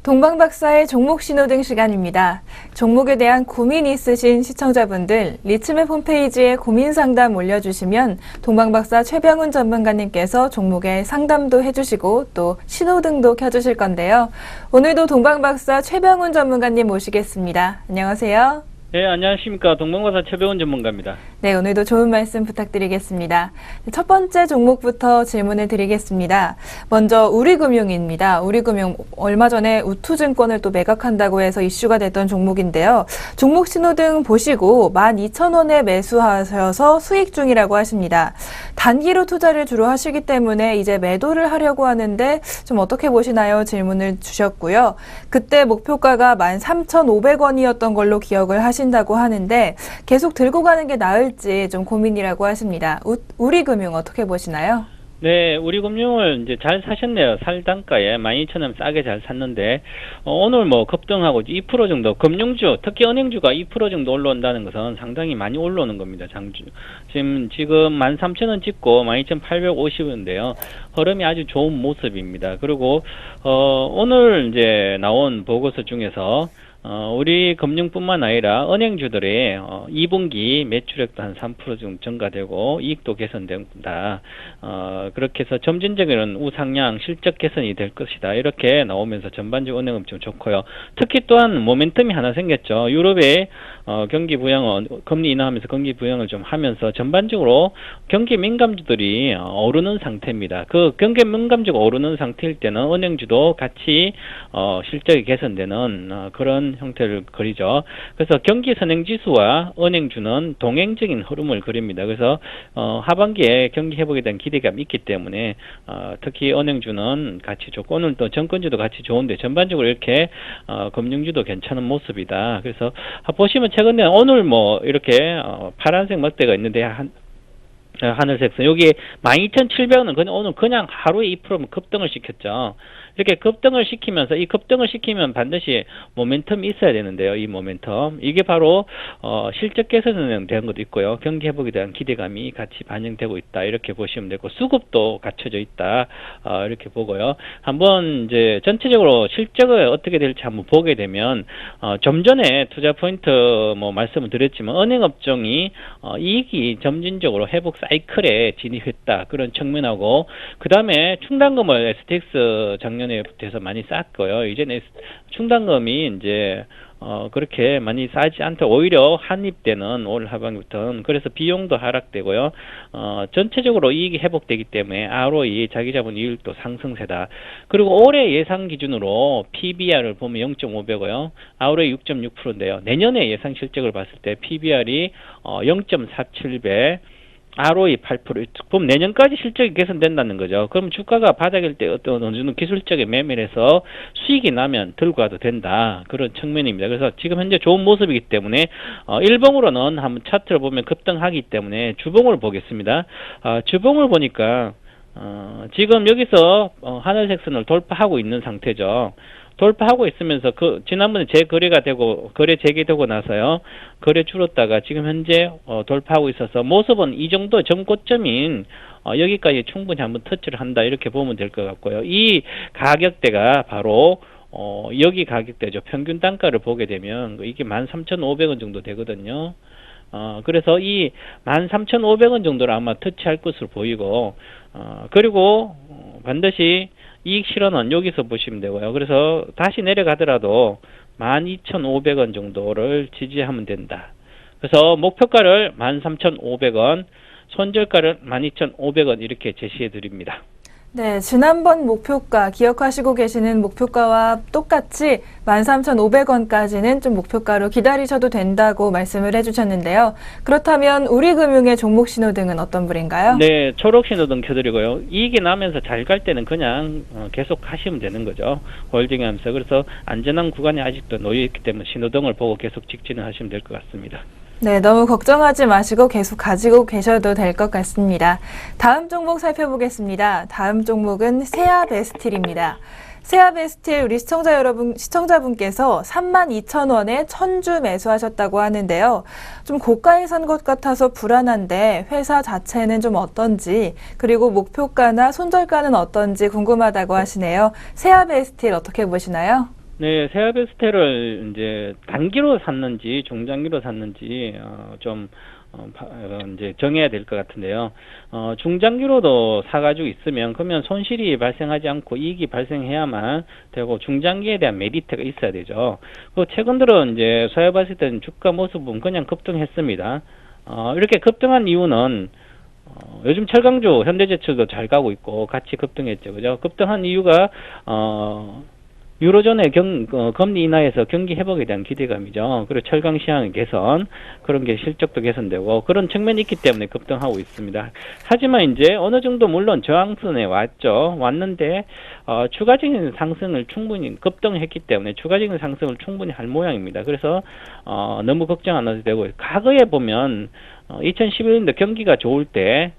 동방박사의 종목 신호등 시간입니다. 종목에 대한 고민이 있으신 시청자분들 리츠맵 홈페이지에 고민 상담 올려주시면 동방박사 최병훈 전문가님께서 종목에 상담도 해주시고 또 신호등도 켜주실 건데요. 오늘도 동방박사 최병훈 전문가님 모시겠습니다. 안녕하세요. 네, 안녕하십니까. 동방박사 최병훈 전문가입니다. 네, 오늘도 좋은 말씀 부탁드리겠습니다. 첫 번째 종목부터 질문을 드리겠습니다. 먼저 우리금융입니다. 우리금융 얼마 전에 우투증권을 또 매각한다고 해서 이슈가 됐던 종목인데요. 종목 신호등 보시고 12,000원에 매수하셔서 수익 중이라고 하십니다. 단기로 투자를 주로 하시기 때문에 이제 매도를 하려고 하는데 좀 어떻게 보시나요? 질문을 주셨고요. 그때 목표가가 13,500원이었던 걸로 기억을 하신다고 하는데 계속 들고 가는 게 나을지 좀 고민이라고 하십니다. 우리금융 어떻게 보시나요? 네, 우리금융을 이제 잘 사셨네요. 살 단가에 12,000원 싸게 잘 샀는데, 오늘 뭐 급등하고 2% 정도, 금융주, 특히 은행주가 2% 정도 올라온다는 것은 상당히 많이 올라오는 겁니다. 지금 13,000원 찍고 12,850원인데요. 흐름이 아주 좋은 모습입니다. 그리고, 오늘 이제 나온 보고서 중에서 우리 금융뿐만 아니라 은행주들의 2분기 매출액도 한 3% 정도 증가되고 이익도 개선된다. 그렇게 해서 점진적인 우상향 실적 개선이 될 것이다. 이렇게 나오면서 전반적으로 은행은 좀 좋고요. 특히 또한 모멘텀이 하나 생겼죠. 유럽의 경기 부양은 금리 인하하면서 경기 부양을 좀 하면서 전반적으로 경기 민감주들이 오르는 상태입니다. 그 경기 민감주가 오르는 상태일 때는 은행주도 같이 실적이 개선되는 그런 형태를 그리죠. 그래서 경기 선행지수와 은행주는 동행적인 흐름을 그립니다. 그래서 하반기에 경기 회복에 대한 기대감이 있기 때문에 특히 은행주는 같이 좋고 오늘 또 정권주도 같이 좋은데 전반적으로 이렇게 금융주도 괜찮은 모습이다. 그래서 보시면 최근에 오늘 뭐 이렇게 파란색 막대가 있는데 하늘색선 여기 12,700원은 오늘 그냥 하루에 2% 급등을 시켰죠. 이렇게 급등을 시키면서 이 급등을 시키면 반드시 모멘텀이 있어야 되는데요. 이 모멘텀 이게 바로 실적 개선에 대한 것도 있고요. 경기 회복에 대한 기대감이 같이 반영되고 있다. 이렇게 보시면 되고 수급도 갖춰져 있다. 이렇게 보고요. 한번 이제 전체적으로 실적을 어떻게 될지 한번 보게 되면 좀 전에 투자 포인트 뭐 말씀을 드렸지만 은행업종이 이익이 점진적으로 회복 사이클에 진입했다. 그런 측면하고 그 다음에 충당금을 STX 작년에 돼서 많이 쌌고요. 이제는 충당금이 이제 그렇게 많이 싸지 않다. 오히려 한입되는 올 하반기부터는 그래서 비용도 하락되고요. 전체적으로 이익이 회복되기 때문에 ROE 자기자본 이율도 상승세다. 그리고 올해 예상 기준으로 PBR을 보면 0.5배고요. ROE 6.6%인데요. 내년에 예상 실적을 봤을 때 PBR이 0.47배. ROE 8%. 그럼 내년까지 실적이 개선된다는 거죠. 그럼 주가가 바닥일 때 어느 정도 기술적인 매매에서 수익이 나면 들고 가도 된다. 그런 측면입니다. 그래서 지금 현재 좋은 모습이기 때문에 일봉으로는 한번 차트를 보면 급등하기 때문에 주봉을 보겠습니다. 주봉을 보니까 지금 여기서 하늘색 선을 돌파하고 있는 상태죠. 돌파하고 있으면서 지난번에 재거래가 되고 거래 재개되고 나서요 거래 줄었다가 지금 현재 돌파하고 있어서 모습은 이 정도 전고점인 여기까지 충분히 한번 터치를 한다 이렇게 보면 될 것 같고요. 이 가격대가 바로 여기 가격대죠. 평균 단가를 보게 되면 이게 13,500원 정도 되거든요. 그래서 이 13,500원 정도를 아마 터치할 것으로 보이고 그리고 반드시 이익 실현은 여기서 보시면 되고요. 그래서 다시 내려가더라도 12,500원 정도를 지지하면 된다. 그래서 목표가를 13,500원, 손절가를 12,500원 이렇게 제시해 드립니다. 네, 지난번 목표가 기억하시고 계시는 목표가와 똑같이 13,500원까지는 좀 목표가로 기다리셔도 된다고 말씀을 해주셨는데요. 그렇다면 우리금융의 종목 신호등은 어떤 불인가요? 네, 초록 신호등 켜드리고요. 이익이 나면서 잘 갈 때는 그냥 계속 하시면 되는 거죠. 홀딩하면서. 그래서 안전한 구간에 아직도 놓여 있기 때문에 신호등을 보고 계속 직진을 하시면 될 것 같습니다. 네, 너무 걱정하지 마시고 계속 가지고 계셔도 될 것 같습니다. 다음 종목 살펴보겠습니다. 다음 종목은 세아베스틸입니다. 세아베스틸 우리 시청자분께서 32,000원에 1000주 매수하셨다고 하는데요. 좀 고가에 산 것 같아서 불안한데 회사 자체는 좀 어떤지 그리고 목표가나 손절가는 어떤지 궁금하다고 하시네요. 세아베스틸 어떻게 보시나요? 네, 세아베스테를 이제 단기로 샀는지 중장기로 샀는지 이제 정해야 될 것 같은데요. 중장기로도 사가지고 있으면 그러면 손실이 발생하지 않고 이익이 발생해야만 되고 중장기에 대한 메리트가 있어야 되죠. 그 최근 들어 이제 세아베스테는 주가 모습은 그냥 급등했습니다. 이렇게 급등한 이유는 요즘 철강주 현대제철도 잘 가고 있고 같이 급등했죠, 그죠? 급등한 이유가 유로존의 금리 인하에서 경기 회복에 대한 기대감이죠. 그리고 철강 시장의 개선, 그런 게 실적도 개선되고 그런 측면이 있기 때문에 급등하고 있습니다. 하지만 이제 어느 정도 물론 저항선에 왔는데 추가적인 상승을 충분히 급등했기 때문에 추가적인 상승을 충분히 할 모양입니다. 그래서 너무 걱정 안 해도 되고, 과거에 보면 2011년도 경기가 좋을 때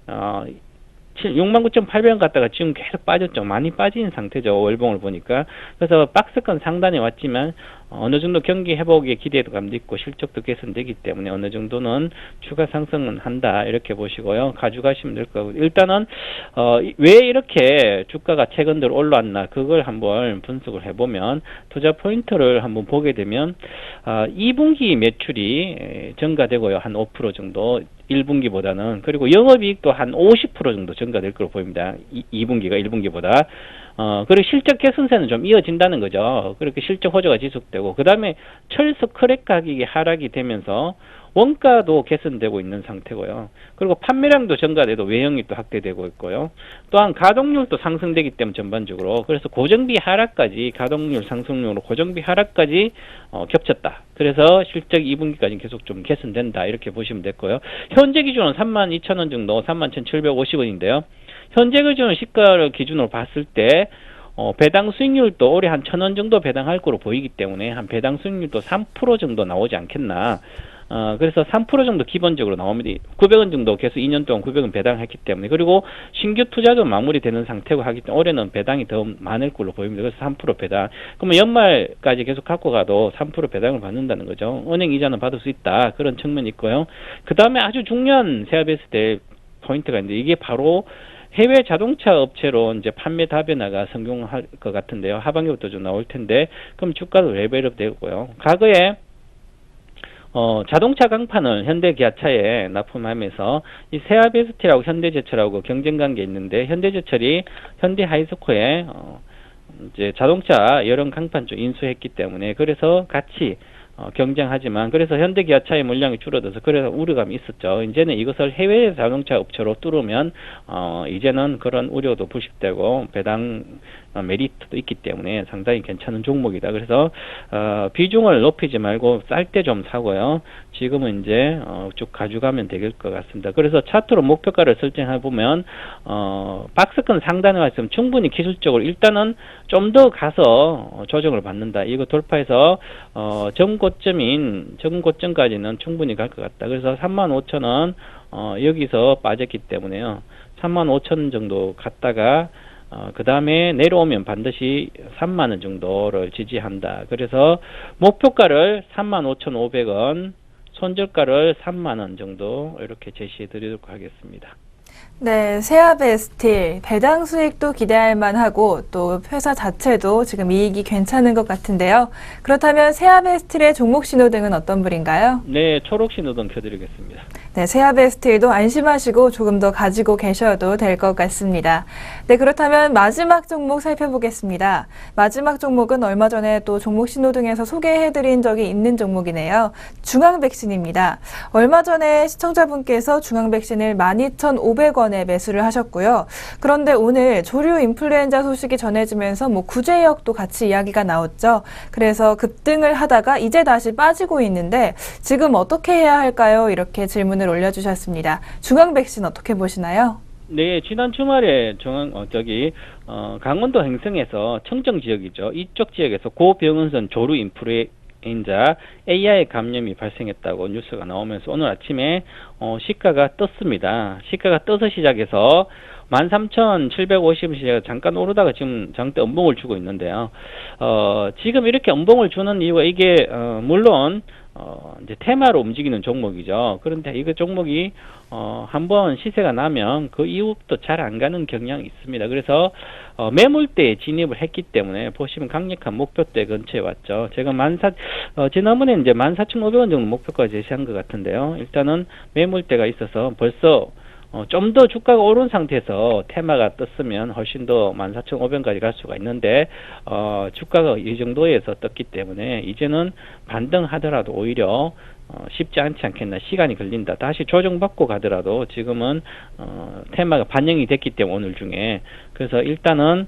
69,800원 갔다가 지금 계속 빠졌죠. 많이 빠진 상태죠. 월봉을 보니까. 그래서 박스권 상단에 왔지만 어느 정도 경기 회복의 기대감도 있고 실적도 개선되기 때문에 어느 정도는 추가 상승은 한다, 이렇게 보시고요. 가져가시면 될 거고, 일단은 왜 이렇게 주가가 최근 들어 올라왔나 그걸 한번 분석을 해보면, 투자 포인트를 한번 보게 되면 2분기 매출이 증가되고요. 한 5% 정도 1분기보다는. 그리고 영업이익도 한 50% 정도 증가될 걸로 보입니다. 2분기가 1분기보다. 그리고 실적 개선세는 좀 이어진다는 거죠. 그렇게 실적 호조가 지속되고, 그 다음에 철수 크랙 가격이 하락이 되면서 원가도 개선되고 있는 상태고요. 그리고 판매량도 증가돼도 외형이 또 확대되고 있고요. 또한 가동률도 상승되기 때문에 전반적으로, 그래서 고정비 하락까지, 가동률 상승률로 고정비 하락까지 겹쳤다. 그래서 실적 2분기까지 계속 좀 개선된다, 이렇게 보시면 됐고요. 현재 기준은 32,000원 정도, 31,750원인데요. 현재 기준 시가를 기준으로 봤을 때 배당 수익률도 올해 한 1,000원 정도 배당할 거로 보이기 때문에 한 배당 수익률도 3% 정도 나오지 않겠나. 그래서 3% 정도 기본적으로 나옵니다. 900원 정도 계속 2년 동안 900원 배당했기 때문에, 그리고 신규 투자도 마무리되는 상태고 하기 때문에 올해는 배당이 더 많을 걸로 보입니다. 그래서 3% 배당. 그러면 연말까지 계속 갖고 가도 3% 배당을 받는다는 거죠. 은행 이자는 받을 수 있다, 그런 측면이 있고요. 그 다음에 아주 중요한 세아베스테 포인트가 있는데, 이게 바로 해외 자동차 업체로 이제 판매 다변화가 성공할 것 같은데요. 하반기부터 좀 나올 텐데, 그럼 주가도 레벨업 되고요. 과거에 자동차 강판을 현대기아차에 납품하면서 이 세아베스티라고 현대제철하고 경쟁 관계에 있는데, 현대제철이 현대하이스코에 이제 자동차 여러 강판 쪽 인수했기 때문에, 그래서 같이 경쟁하지만, 그래서 현대기아차의 물량이 줄어들어서 그래서 우려감이 있었죠. 이제는 이것을 해외 자동차 업체로 뚫으면 이제는 그런 우려도 부식되고 배당 메리트도 있기 때문에 상당히 괜찮은 종목이다. 그래서 비중을 높이지 말고 쌀 때 좀 사고요. 지금은 이제 쭉 가져가면 될 것 같습니다. 그래서 차트로 목표가를 설정해 보면 박스권 상단에 와 있으면 충분히 기술적으로 일단은 좀 더 가서 조정을 받는다. 이거 돌파해서 전고점까지는 충분히 갈 것 같다. 그래서 35,000원 여기서 빠졌기 때문에요. 35,000원 정도 갔다가 그 다음에 내려오면 반드시 30,000원 정도를 지지한다. 그래서 목표가를 35,500원, 손절가를 30,000원 정도 이렇게 제시해 드리도록 하겠습니다. 네, 세아베스틸 배당 수익도 기대할 만하고 또 회사 자체도 지금 이익이 괜찮은 것 같은데요. 그렇다면 세아베스틸의 종목 신호등은 어떤 불인가요? 네, 초록 신호등 켜드리겠습니다. 네, 세아베스틸도 안심하시고 조금 더 가지고 계셔도 될 것 같습니다. 네, 그렇다면 마지막 종목 살펴보겠습니다. 마지막 종목은 얼마 전에 또 종목 신호등에서 소개해드린 적이 있는 종목이네요. 중앙백신입니다. 얼마 전에 시청자분께서 중앙백신을 12,500원에 매수를 하셨고요. 그런데 오늘 조류 인플루엔자 소식이 전해지면서 구제역도 같이 이야기가 나왔죠. 그래서 급등을 하다가 이제 다시 빠지고 있는데 지금 어떻게 해야 할까요? 이렇게 질문을 올려주셨습니다. 중앙백신 어떻게 보시나요? 네, 지난 주말에 강원도 행성에서 청정 지역이죠. 이쪽 지역에서 고병원선 조류 인플루엔자 AI 감염이 발생했다고 뉴스가 나오면서 오늘 아침에 시가가 떴습니다. 시가가 떠서 시작해서 13,750원 시작해서 잠깐 오르다가 지금 장대 음봉을 주고 있는데요. 지금 이렇게 음봉을 주는 이유가 이게 물론 이제 테마로 움직이는 종목이죠. 그런데 이거 종목이 한번 시세가 나면 그 이후부터 잘 안 가는 경향이 있습니다. 그래서 매물대에 진입을 했기 때문에 보시면 강력한 목표대 근처에 왔죠. 제가 지난번에 이제 14,500원 정도 목표까지 제시한 것 같은데요. 일단은 매물대가 있어서 벌써 좀 더 주가가 오른 상태에서 테마가 떴으면 훨씬 더 14,500원까지 갈 수가 있는데 주가가 이 정도에서 떴기 때문에 이제는 반등하더라도 오히려 쉽지 않지 않겠나, 시간이 걸린다, 다시 조정받고 가더라도 지금은 테마가 반영이 됐기 때문에 오늘 중에, 그래서 일단은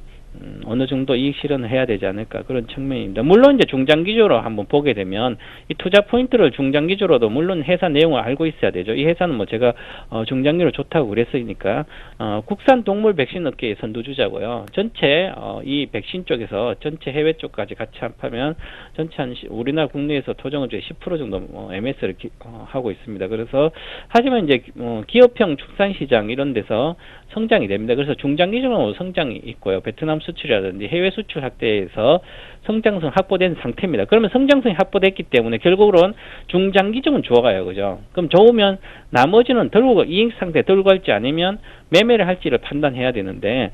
어느 정도 이익 실현을 해야 되지 않을까, 그런 측면입니다. 물론 이제 중장기적으로 한번 보게 되면 이 투자 포인트를 중장기적으로도 물론 회사 내용을 알고 있어야 되죠. 이 회사는 뭐 제가 중장기로 좋다고 그랬으니까 국산 동물 백신 업계의 선두주자고요. 전체 이 백신 쪽에서 전체 해외 쪽까지 같이 합하면 전체 한 우리나라 국내에서 토종을 중에 10% 정도 MS를 하고 있습니다. 그래서 하지만 이제 기업형 축산 시장 이런 데서 성장이 됩니다. 그래서 중장기적으로 성장이 있고요. 베트남 수출이라든지 해외 수출 확대에서 성장성 확보된 상태입니다. 그러면 성장성이 확보됐기 때문에 결국은 중장기적으로 좋아가요. 그죠? 그럼 좋으면 나머지는 들고 이익 상태 들고 갈지 아니면 매매를 할지를 판단해야 되는데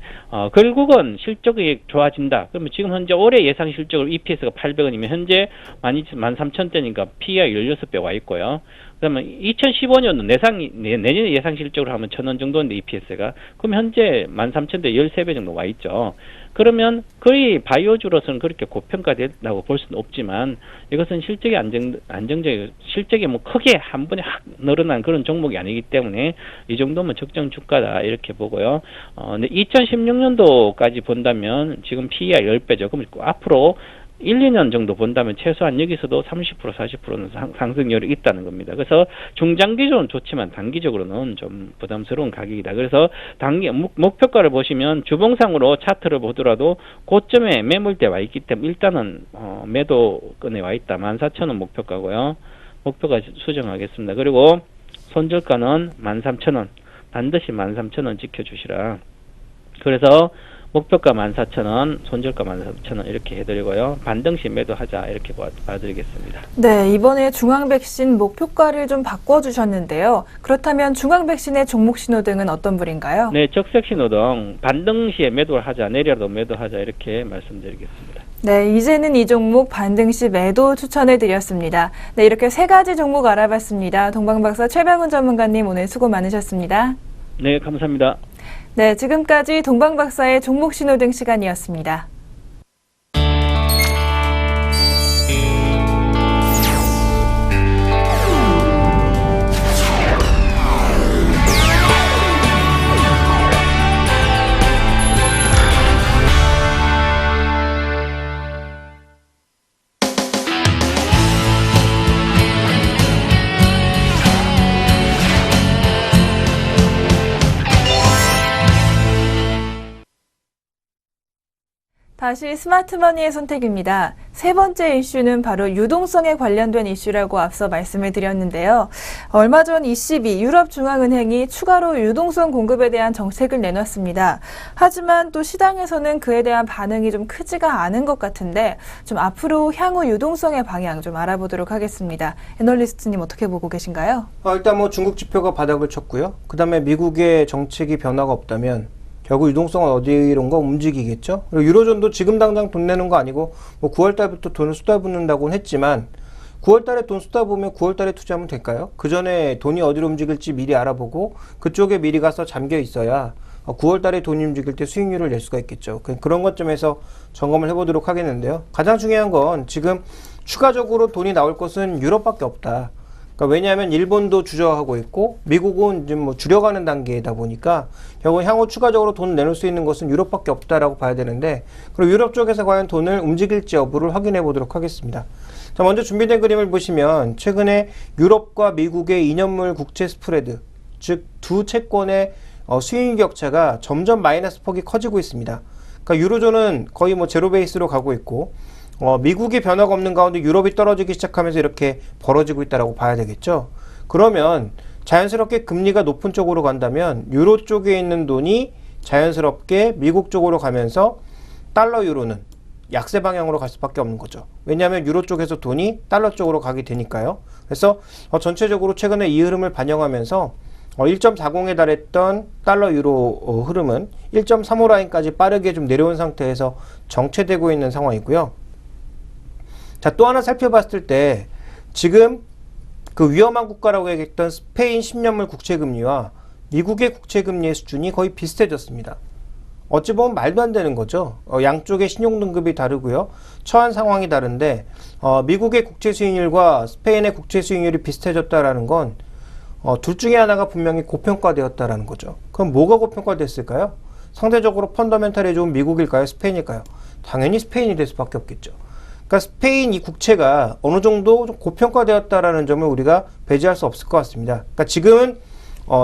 결국은 실적이 좋아진다. 그러면 지금 현재 올해 예상 실적으로 EPS가 800원이면 현재 13,000대니까 PER 16배 와 있고요. 그러면 2015년도 내년 예상 실적으로 하면 1,000원 정도인데 EPS가, 그럼 현재 13,000대 13배 정도 와 있죠. 그러면 거의 바이오주로서는 그렇게 고평가됐다고 볼 수는 없지만 이것은 실적이 안정적이고 실적이 뭐 크게 한 번에 확 늘어난 그런 종목이 아니기 때문에 이 정도면 적정 주가다 이렇게 보고요. 근데 2016년도까지 본다면 지금 PER 10배죠. 그럼 앞으로 1, 2년 정도 본다면 최소한 여기서도 30%, 40%는 상승률이 있다는 겁니다. 그래서 중장기적으로는 좋지만 단기적으로는 좀 부담스러운 가격이다. 그래서 목표가를 보시면 주봉상으로 차트를 보더라도 고점에 매물대 와 있기 때문에 일단은 매도권에 와 있다. 14,000원 목표가고요. 목표가 수정하겠습니다. 그리고 손절가는 13,000원. 반드시 13,000원 지켜주시라. 그래서 목표가 14,000원, 손절가 13,000원 이렇게 해드리고요. 반등시 매도하자 이렇게 봐드리겠습니다. 네, 이번에 중앙백신 목표가를 좀 바꿔주셨는데요. 그렇다면 중앙백신의 종목 신호등은 어떤 분인가요? 네, 적색 신호등 반등시에 매도를 하자, 내려도 매도하자 이렇게 말씀드리겠습니다. 네, 이제는 이 종목 반등시 매도 추천해드렸습니다. 네, 이렇게 세 가지 종목 알아봤습니다. 동방박사 최병훈 전문가님 오늘 수고 많으셨습니다. 네, 감사합니다. 네, 지금까지 동방박사의 종목 신호등 시간이었습니다. 다시 스마트머니의 선택입니다. 세 번째 이슈는 바로 유동성에 관련된 이슈라고 앞서 말씀을 드렸는데요. 얼마 전 ECB, 유럽중앙은행이 추가로 유동성 공급에 대한 정책을 내놨습니다. 하지만 또 시장에서는 그에 대한 반응이 좀 크지가 않은 것 같은데 좀 앞으로 향후 유동성의 방향 좀 알아보도록 하겠습니다. 애널리스트님 어떻게 보고 계신가요? 일단 뭐 중국 지표가 바닥을 쳤고요. 그 다음에 미국의 정책이 변화가 없다면 결국 유동성은 어디론가 움직이겠죠. 그리고 유로존도 지금 당장 돈 내는 거 아니고 뭐 9월 달부터 돈을 쏟아붓는다고는 했지만 9월 달에 돈 쏟아부으면 9월 달에 투자하면 될까요? 그 전에 돈이 어디로 움직일지 미리 알아보고 그쪽에 미리 가서 잠겨 있어야 9월 달에 돈이 움직일 때 수익률을 낼 수가 있겠죠. 그런 것점에서 점검을 해보도록 하겠는데요. 가장 중요한 건 지금 추가적으로 돈이 나올 것은 유럽밖에 없다. 그러니까 왜냐하면 일본도 주저하고 있고 미국은 이제 뭐 줄여가는 단계이다 보니까 결국 향후 추가적으로 돈을 내놓을 수 있는 것은 유럽밖에 없다라고 봐야 되는데, 그리고 유럽 쪽에서 과연 돈을 움직일지 여부를 확인해 보도록 하겠습니다. 자, 먼저 준비된 그림을 보시면 최근에 유럽과 미국의 2년물 국채 스프레드, 즉 두 채권의 수익 격차가 점점 마이너스 폭이 커지고 있습니다. 그러니까 유로존은 거의 뭐 제로 베이스로 가고 있고 미국이 변화가 없는 가운데 유럽이 떨어지기 시작하면서 이렇게 벌어지고 있다고 봐야 되겠죠. 그러면 자연스럽게 금리가 높은 쪽으로 간다면 유로 쪽에 있는 돈이 자연스럽게 미국 쪽으로 가면서 달러 유로는 약세 방향으로 갈 수밖에 없는 거죠. 왜냐하면 유로 쪽에서 돈이 달러 쪽으로 가게 되니까요. 그래서 전체적으로 최근에 이 흐름을 반영하면서 1.40에 달했던 달러 유로 흐름은 1.35 라인까지 빠르게 좀 내려온 상태에서 정체되고 있는 상황이고요. 자, 또 하나 살펴봤을 때 지금 그 위험한 국가라고 얘기했던 스페인 10년물 국채금리와 미국의 국채금리의 수준이 거의 비슷해졌습니다. 어찌 보면 말도 안 되는 거죠. 양쪽의 신용등급이 다르고요. 처한 상황이 다른데 미국의 국채 수익률과 스페인의 국채 수익률이 비슷해졌다라는 건 둘 중에 하나가 분명히 고평가되었다라는 거죠. 그럼 뭐가 고평가됐을까요? 상대적으로 펀더멘탈이 좋은 미국일까요? 스페인일까요? 당연히 스페인이 될 수밖에 없겠죠. 그러니까 스페인 이 국채가 어느 정도 좀 고평가되었다라는 점을 우리가 배제할 수 없을 것 같습니다. 그러니까 지금은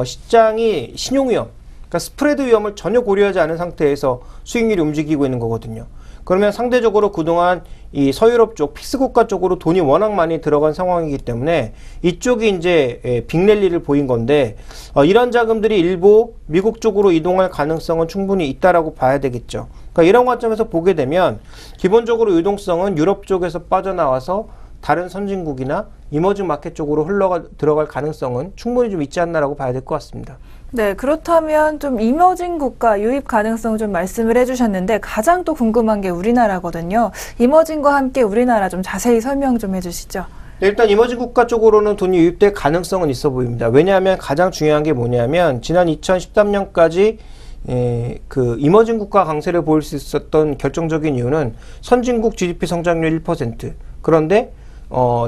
시장이 신용위험, 그러니까 스프레드 위험을 전혀 고려하지 않은 상태에서 수익률이 움직이고 있는 거거든요. 그러면 상대적으로 그동안 이 서유럽 쪽, 픽스 국가 쪽으로 돈이 워낙 많이 들어간 상황이기 때문에 이쪽이 이제 빅랠리를 보인 건데 이런 자금들이 일부 미국 쪽으로 이동할 가능성은 충분히 있다라고 봐야 되겠죠. 그러니까 이런 관점에서 보게 되면 기본적으로 유동성은 유럽 쪽에서 빠져나와서 다른 선진국이나 이머징 마켓 쪽으로 들어갈 가능성은 충분히 좀 있지 않나라고 봐야 될 것 같습니다. 네, 그렇다면 좀 이머징 국가 유입 가능성 좀 말씀을 해주셨는데 가장 또 궁금한 게 우리나라거든요. 이머징과 함께 우리나라 좀 자세히 설명 좀 해주시죠. 네, 일단 이머징 국가 쪽으로는 돈이 유입될 가능성은 있어 보입니다. 왜냐하면 가장 중요한 게 뭐냐면 지난 2013년까지 그 이머징 국가 강세를 보일 수 있었던 결정적인 이유는 선진국 GDP 성장률 1%. 그런데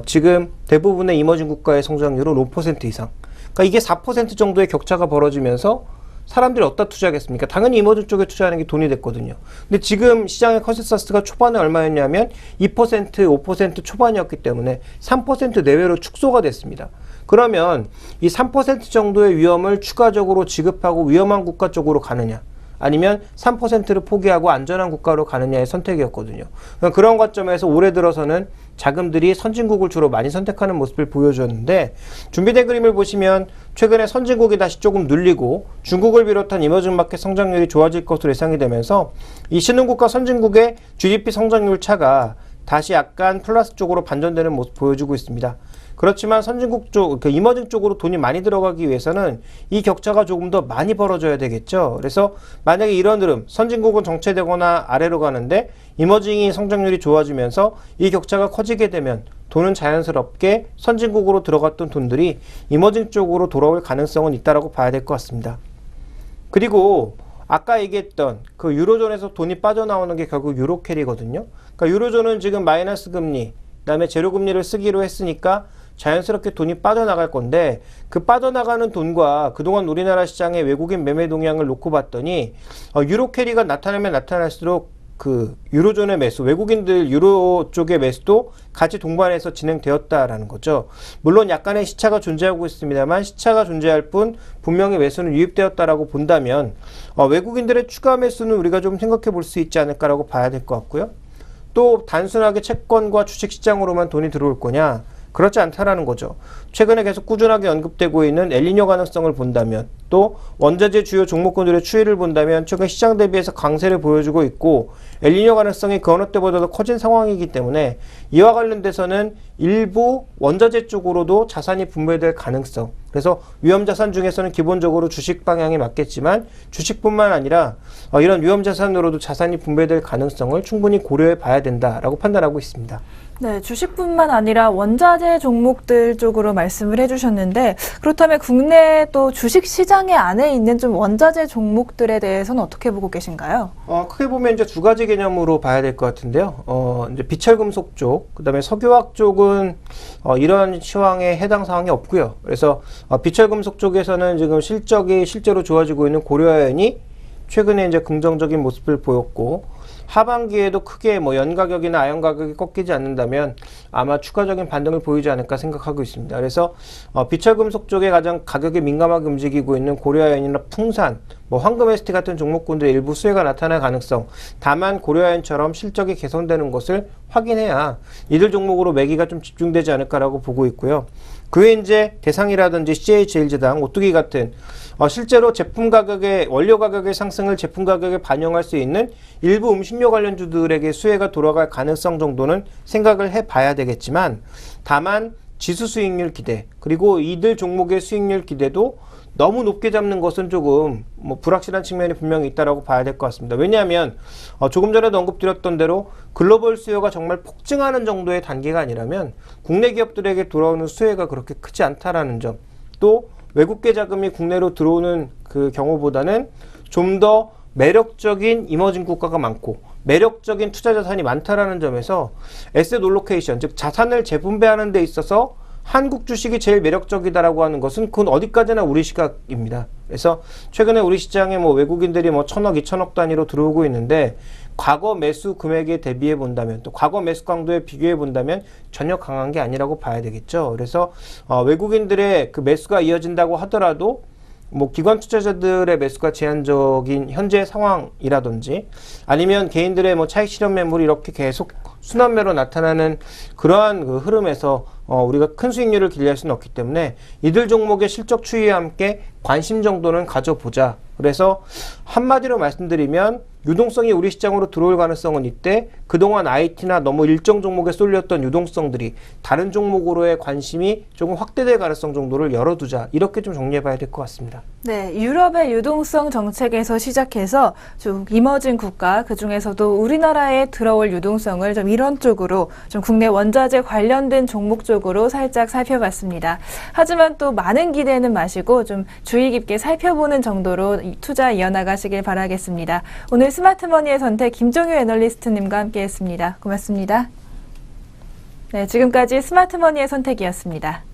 지금 대부분의 이머징 국가의 성장률은 5% 이상. 그러니까 이게 4% 정도의 격차가 벌어지면서 사람들이 어디다 투자하겠습니까? 당연히 이머징 쪽에 투자하는 게 돈이 됐거든요. 근데 지금 시장의 컨센서스가 초반에 얼마였냐면 2%, 5% 초반이었기 때문에 3% 내외로 축소가 됐습니다. 그러면 이 3% 정도의 위험을 추가적으로 지급하고 위험한 국가 쪽으로 가느냐, 아니면 3%를 포기하고 안전한 국가로 가느냐의 선택이었거든요. 그런 관점에서 올해 들어서는 자금들이 선진국을 주로 많이 선택하는 모습을 보여주었는데, 준비된 그림을 보시면 최근에 선진국이 다시 조금 눌리고 중국을 비롯한 이머징 마켓 성장률이 좋아질 것으로 예상이 되면서 이 신흥국과 선진국의 GDP 성장률 차가 다시 약간 플러스 쪽으로 반전되는 모습 보여주고 있습니다. 그렇지만 선진국 쪽, 이머징 쪽으로 돈이 많이 들어가기 위해서는 이 격차가 조금 더 많이 벌어져야 되겠죠. 그래서 만약에 이런 흐름, 선진국은 정체되거나 아래로 가는데 이머징이 성장률이 좋아지면서 이 격차가 커지게 되면 돈은 자연스럽게 선진국으로 들어갔던 돈들이 이머징 쪽으로 돌아올 가능성은 있다라고 봐야 될 것 같습니다. 그리고 아까 얘기했던 그 유로존에서 돈이 빠져나오는 게 결국 유로캐리거든요. 그러니까 유로존은 지금 마이너스 금리, 그다음에 제로 금리를 쓰기로 했으니까 자연스럽게 돈이 빠져나갈 건데, 그 빠져나가는 돈과 그동안 우리나라 시장의 외국인 매매 동향을 놓고 봤더니 유로 캐리가 나타나면 나타날수록 그 유로존의 매수, 외국인들 유로 쪽의 매수도 같이 동반해서 진행되었다라는 거죠. 물론 약간의 시차가 존재하고 있습니다만 시차가 존재할 뿐 분명히 매수는 유입되었다라고 본다면 외국인들의 추가 매수는 우리가 좀 생각해 볼 수 있지 않을까라고 봐야 될 것 같고요. 또 단순하게 채권과 주식시장으로만 돈이 들어올 거냐? 그렇지 않다라는 거죠. 최근에 계속 꾸준하게 언급되고 있는 엘니뇨 가능성을 본다면, 또 원자재 주요 종목군들의 추이를 본다면 최근 시장 대비해서 강세를 보여주고 있고 엘니뇨 가능성이 그 어느 때보다도 커진 상황이기 때문에 이와 관련돼서는 일부 원자재 쪽으로도 자산이 분배될 가능성, 그래서 위험자산 중에서는 기본적으로 주식 방향이 맞겠지만 주식뿐만 아니라 이런 위험자산으로도 자산이 분배될 가능성을 충분히 고려해 봐야 된다라고 판단하고 있습니다. 네, 주식뿐만 아니라 원자재 종목들 쪽으로 말씀을 해주셨는데, 그렇다면 국내 또 주식 시장의 안에 있는 좀 원자재 종목들에 대해서는 어떻게 보고 계신가요? 크게 보면 이제 두 가지 개념으로 봐야 될 것 같은데요. 이제 비철금속 쪽, 그다음에 석유화학 쪽은 이런 시황에 해당 사항이 없고요. 그래서 비철금속 쪽에서는 지금 실적이 실제로 좋아지고 있는 고려아연이 최근에 이제 긍정적인 모습을 보였고, 하반기에도 크게 연 가격이나 아연 가격이 꺾이지 않는다면 아마 추가적인 반등을 보이지 않을까 생각하고 있습니다. 그래서 비철금속 쪽에 가장 가격이 민감하게 움직이고 있는 고려아연이나 풍산, 황금 ST 같은 종목군들의 일부 수혜가 나타날 가능성, 다만 고려아연처럼 실적이 개선되는 것을 확인해야 이들 종목으로 매기가 좀 집중되지 않을까라고 보고 있고요. 그 외에 이제 대상이라든지 CH제일제당, 오뚜기 같은 실제로 제품 가격의 원료 가격의 상승을 제품 가격에 반영할 수 있는 일부 의료음식료 관련주들에게 수혜가 돌아갈 가능성 정도는 생각을 해봐야 되겠지만, 다만 지수 수익률 기대, 그리고 이들 종목의 수익률 기대도 너무 높게 잡는 것은 조금 불확실한 측면이 분명히 있다라고 봐야 될 것 같습니다. 왜냐하면 조금 전에도 언급드렸던 대로 글로벌 수요가 정말 폭증하는 정도의 단계가 아니라면 국내 기업들에게 돌아오는 수혜가 그렇게 크지 않다라는 점, 또 외국계 자금이 국내로 들어오는 그 경우보다는 좀 더 매력적인 이머징 국가가 많고 매력적인 투자 자산이 많다라는 점에서 에셋 올로케이션, 즉 자산을 재분배하는 데 있어서 한국 주식이 제일 매력적이다라고 하는 것은 그건 어디까지나 우리 시각입니다. 그래서 최근에 우리 시장에 외국인들이 1,000억, 2,000억 단위로 들어오고 있는데, 과거 매수 금액에 대비해 본다면, 또 과거 매수 강도에 비교해 본다면 전혀 강한 게 아니라고 봐야 되겠죠. 그래서 외국인들의 그 매수가 이어진다고 하더라도 기관 투자자들의 매수가 제한적인 현재 상황이라든지, 아니면 개인들의 차익 실현 매물이 이렇게 계속 순환매로 나타나는 그러한 그 흐름에서 우리가 큰 수익률을 기대할 수는 없기 때문에 이들 종목의 실적 추이와 함께 관심 정도는 가져보자. 그래서 한마디로 말씀드리면 유동성이 우리 시장으로 들어올 가능성은 이때 그동안 IT나 너무 일정 종목에 쏠렸던 유동성들이 다른 종목으로의 관심이 조금 확대될 가능성 정도를 열어두자. 이렇게 좀 정리해봐야 될 것 같습니다. 네, 유럽의 유동성 정책에서 시작해서 좀 이머징 국가, 그중에서도 우리나라에 들어올 유동성을 좀 이런 쪽으로, 좀 국내 원자재 관련된 종목 쪽으로 살짝 살펴봤습니다. 하지만 또 많은 기대는 마시고 좀 주의 깊게 살펴보는 정도로 투자 이어나가시길 바라겠습니다. 오늘 스마트머니의 선택 김종유 애널리스트님과 함께했습니다. 고맙습니다. 네, 지금까지 스마트머니의 선택이었습니다.